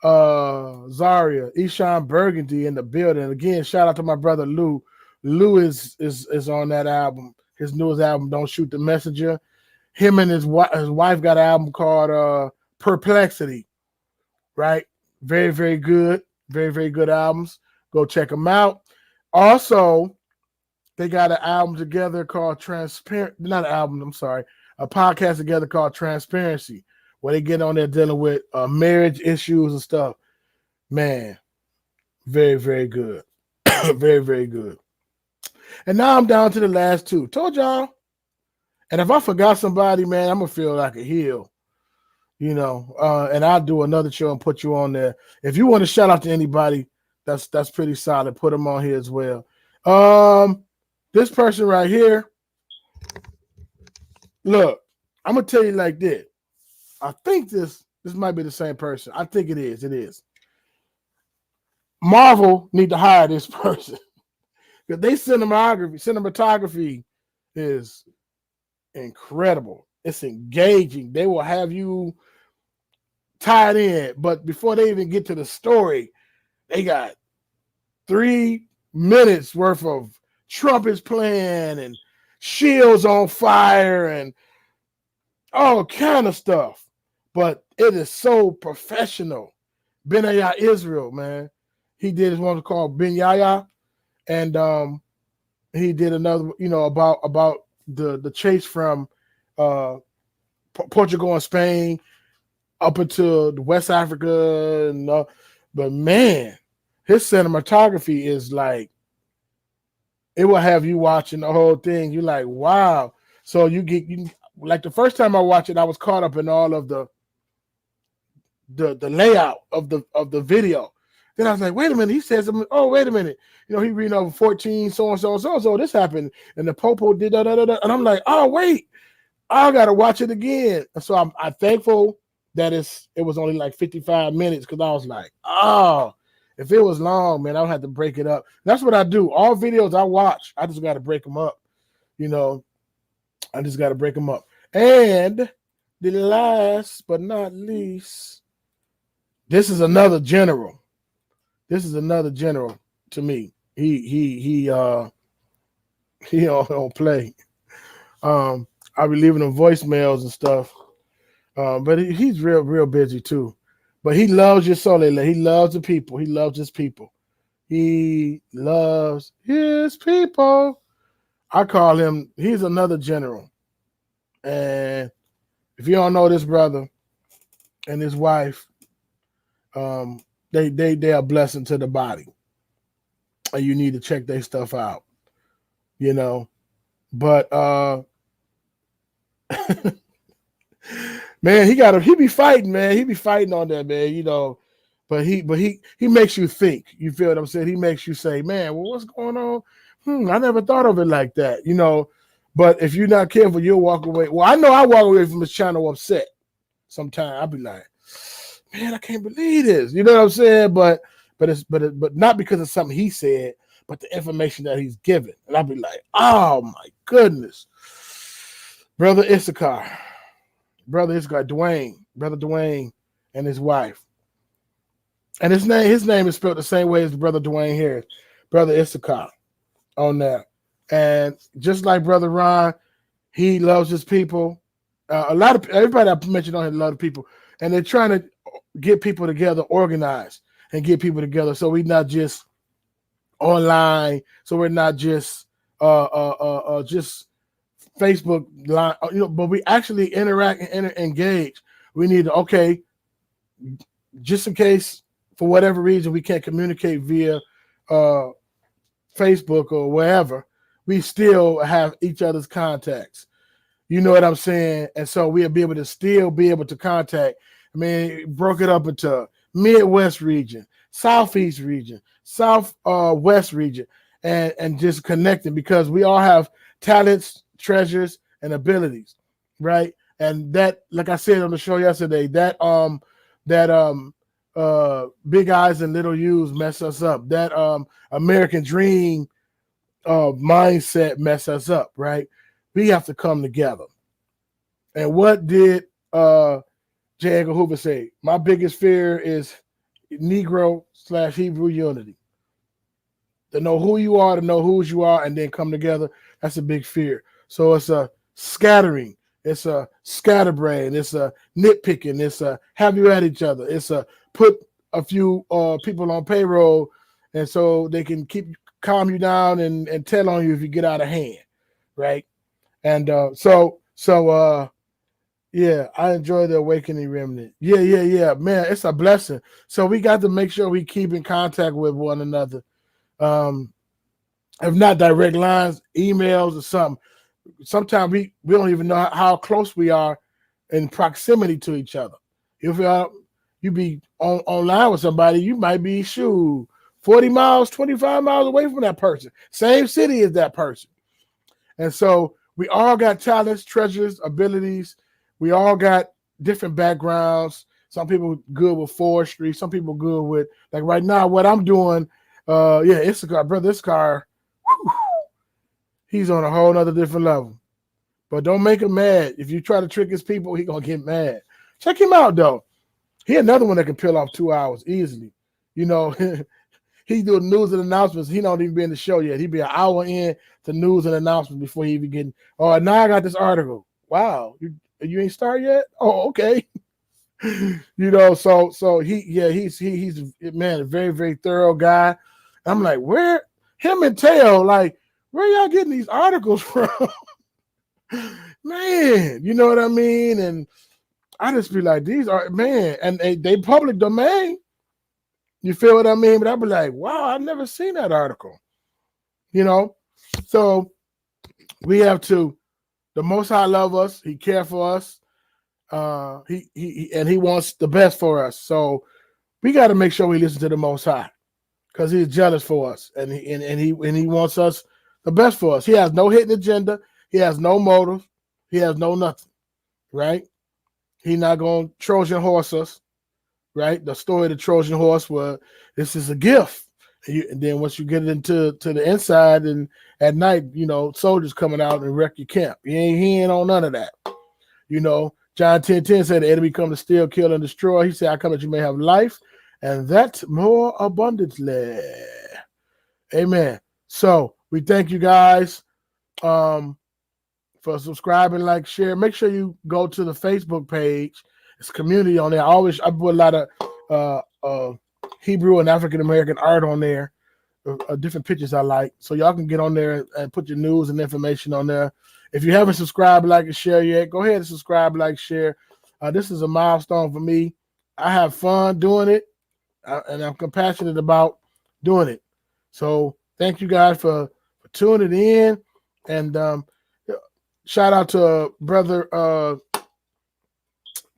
Zaria, Eshawn Burgundy in the building. Again, shout out to my brother Lou. Lou is on that album. His newest album, Don't Shoot the Messenger. Him and his wife got an album called Perplexity. Right? Very, very good. Very, very good albums. Go check them out. Also, they got an album together called Transparent. Not an album, I'm sorry. A podcast together called Transparency, where they get on there dealing with marriage issues and stuff. Man, very, very good. Very, very good. And now I'm down to the last two. Told y'all. And if I forgot somebody, man, I'm going to feel like a heel. You know, and I'll do another show and put you on there. If you want to shout out to anybody, that's pretty solid. Put them on here as well. This person right here, look, I'm going to tell you like this. I think this might be the same person. I think it is. It is. Marvel need to hire this person. Because they cinematography is incredible. It's engaging. They will have you tied in. But before they even get to the story, they got 3 minutes worth of trumpets playing and shields on fire and all kind of stuff. But it is so professional. Benaya Israel, man. He did his one called Ben Yaya. And he did another, you know, about the chase from Portugal and Spain up into West Africa. And, but man, his cinematography is like, it will have you watching the whole thing. You're like, wow. So you like the first time I watched it, I was caught up in all of the layout of the video. Then I was like, wait a minute. He said something. Oh, wait a minute. You know, he reading over 14, so and so and so. So this happened, and the popo did da da da da. And I'm like, oh wait, I gotta watch it again. And so I'm thankful that it was only like 55 minutes, because I was like, oh, if it was long, man, I would have to break it up. That's what I do. All videos I watch, I just got to break them up. You know, I just got to break them up. And the last but not least, this is another general. This is another general to me. He don't play. I'll be leaving him voicemails and stuff. But he's real busy too. But he loves your soul. He loves the people. He loves his people. He loves his people. I call him, he's another general. And if you don't know this brother and his wife, they are a blessing to the body. And you need to check their stuff out. You know. But man, he be fighting, man. He be fighting on that, man, you know. But he makes you think. You feel what I'm saying? He makes you say, man, well, what's going on? I never thought of it like that, you know. But if you're not careful, you'll walk away. Well, I know I walk away from this channel upset. Sometimes I'll be like, man, I can't believe this. You know what I'm saying? But not because of something he said, but the information that he's given. And I'll be like, oh my goodness. Brother Dwayne, and his wife. And his name is spelled the same way as Brother Dwayne Harris, Brother Issachar on there. And just like Brother Ron, he loves his people. Everybody I mentioned on here loves people. And they're trying to get people together, organize, and get people together. So we're not just online. So we're not just Facebook line, but we actually interact and engage. We need to, just in case for whatever reason we can't communicate via Facebook or wherever, we still have each other's contacts. You know what I'm saying? And so we'll be able to still be able to contact. I mean, broke it up into Midwest region, Southeast region, Southwest region, and just connecting, because we all have talents, treasures, and abilities, right? And that, like I said on the show yesterday, that big eyes and little U's mess us up. That American dream mindset mess us up, right? We have to come together. And what did J. Edgar Hoover say? My biggest fear is Negro/Hebrew unity. To know who you are, to know whose you are, and then come together. That's a big fear. So it's a scattering. It's a scatterbrain. It's a nitpicking. It's a have you at each other. It's a put a few people on payroll, and so they can calm you down and tell on you if you get out of hand, right? And yeah, I enjoy the Awakening Remnant. Yeah, man, it's a blessing. So we got to make sure we keep in contact with one another. If not direct lines, emails or something. Sometimes we don't even know how close we are in proximity to each other. If you be online with somebody, you might be 40 miles, 25 miles away from that person. Same city as that person. And so we all got talents, treasures, abilities. We all got different backgrounds. Some people good with forestry. Some people good with, like right now, what I'm doing. Issachar, Brother Issachar, he's on a whole nother different level. But don't make him mad. If you try to trick his people, he's going to get mad. Check him out, though. He another one that can peel off 2 hours easily. You know, he do news and announcements. He don't even be in the show yet. He be an hour in to news and announcements before he even get. Oh, now I got this article. Wow, you ain't started yet? Oh, okay. You know, so he's man, a very, very thorough guy. I'm like, where him and Teo, like, where y'all getting these articles from? Man, you know what I mean? And I just be like, these are, man, and they public domain. You feel what I mean? But I'd be like, wow, I've never seen that article. You know? So we have to, the Most High love us. He care for us. He wants the best for us. So we got to make sure we listen to the Most High, because he's jealous for us, and he wants us the best for us. He has no hidden agenda. He has no motive. He has no nothing, right? He's not going to Trojan horse us, right? The story of the Trojan horse, where this is a gift. And then once you get into the inside, and at night, you know, soldiers coming out and wreck your camp. He ain't on none of that. You know, John 10:10 said the enemy come to steal, kill, and destroy. He said, I come that you may have life, and that more abundantly. Amen. So we thank you guys for subscribing, like, share. Make sure you go to the Facebook page. It's community on there. I put a lot of Hebrew and African American art on there, different pictures I like. So y'all can get on there and put your news and information on there. If you haven't subscribed, like, and share yet, go ahead and subscribe, like, share. This is a milestone for me. I have fun doing it, and I'm compassionate about doing it. So thank you guys for tuning in, and shout out to Brother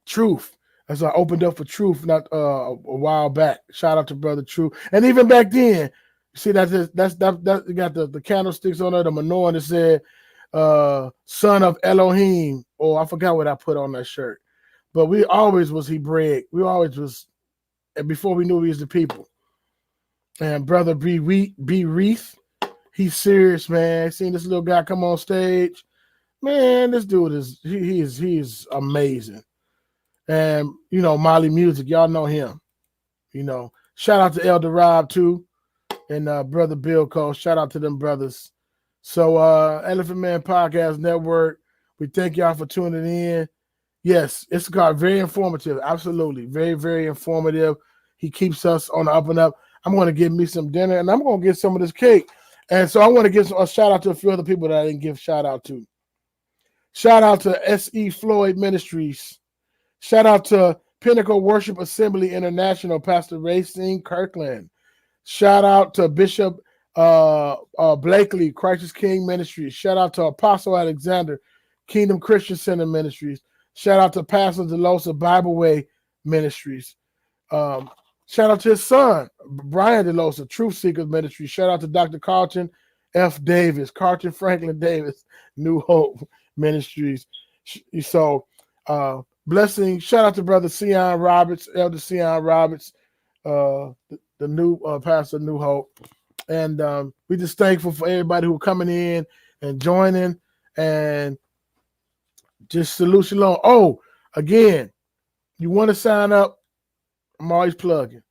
Truth, as I opened up for Truth not a while back. Shout out to Brother Truth, and even back then, you see that you got the candlesticks on there, the menorah that said son of Elohim, or I forgot what I put on that shirt. But we always was Hebraic. We always was, and before we knew we was the people. And Brother B. Reith, he's serious, man. Seeing this little guy come on stage, man, this dude is he's amazing. And you know, Molly Music, y'all know him. You know, shout out to Elder Rob too, and brother Bill Cole. Shout out to them brothers. So Elephant Man Podcast Network, we thank y'all for tuning in. Yes, Issachar, very informative. Absolutely. Very, very informative. He keeps us on the up and up. I'm going to give me some dinner, and I'm going to get some of this cake. And so I want to give a shout out to a few other people that I didn't give shout out to. Shout out to S.E. Floyd Ministries. Shout out to Pinnacle Worship Assembly International, Pastor Racine Kirkland. Shout out to Bishop Blakely, Christ King Ministries. Shout out to Apostle Alexander, Kingdom Christian Center Ministries. Shout out to Pastor DeLosa, Bible Way Ministries. Shout out to his son, Brian DeLosa, Truth Seekers Ministry. Shout out to Dr. Carlton F. Davis, Carlton Franklin Davis, New Hope Ministries. So, blessing. Shout out to Brother Sion Roberts, Elder Sion Roberts, the new pastor, New Hope. And we just thankful for everybody who are coming in and joining and just salute shalom. Oh, again, you want to sign up? I'm always plugging.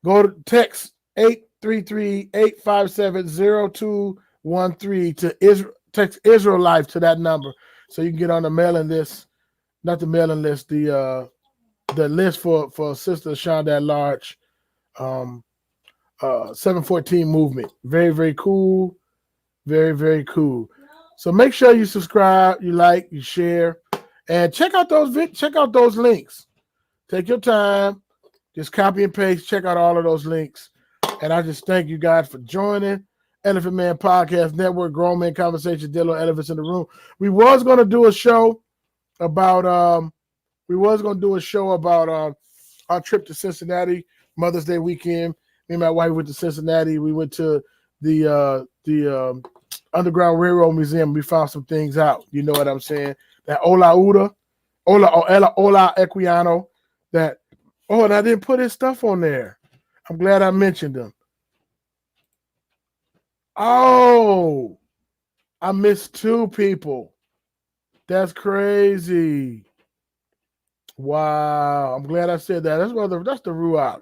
Go to text 833-857-0213 to text Israel Life to that number so you can get on the mailing list. Not the mailing list, the list for Sister Shonda at Large. 714 movement. Very, very cool. Very, very cool. So make sure you subscribe, you like, you share, and check out those links. Take your time, just copy and paste, check out all of those links. And I just thank you guys for joining Elephant Man Podcast Network, Grown Man Conversation, dealing with elephants in the room. We was gonna do a show about our trip to Cincinnati, Mother's Day weekend. Me and my wife went to Cincinnati. We went to the Underground Railroad Museum. We found some things out. You know what I'm saying? That Ola Equiano. And I didn't put his stuff on there. I'm glad I mentioned them. Oh, I missed two people. That's crazy. Wow. I'm glad I said that. That's the Ruach.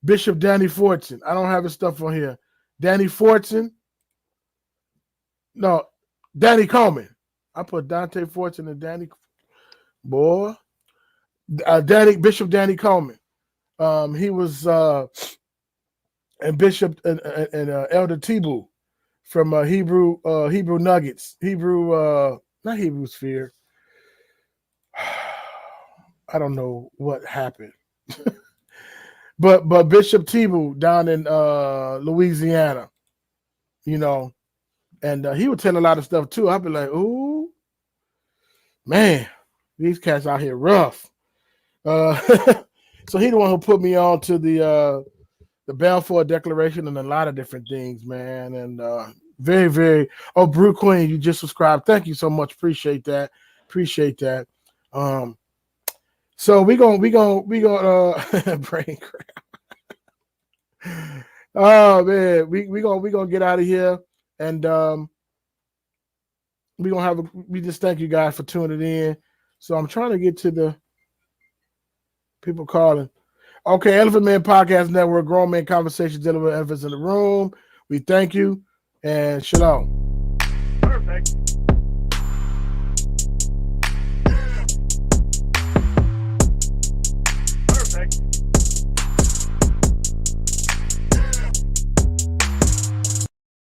Bishop Danny Fortson. I don't have his stuff on here. Danny Fortson. No, Danny Coleman. I put Dante Fortson and Danny. Boy. Bishop Danny Coleman. He was and Bishop and Elder Tibu from Hebrew Nuggets. Not Hebrew Sphere. I don't know what happened. but Bishop Tibu down in Louisiana, you know, and he would tell a lot of stuff too. I'd be like, ooh, man, these cats out here rough. So he the one who put me on to the Balfour Declaration and a lot of different things, man. And very, very. Oh, Brew Queen, you just subscribed. Thank you so much. Appreciate that. So we gonna brain crap. Oh man, we gonna get out of here, and we just thank you guys for tuning in. So I'm trying to get to the people calling. Okay, Elephant Man Podcast Network, Grown Man Conversations, dealing with elephants in the room. We thank you and shalom. Perfect.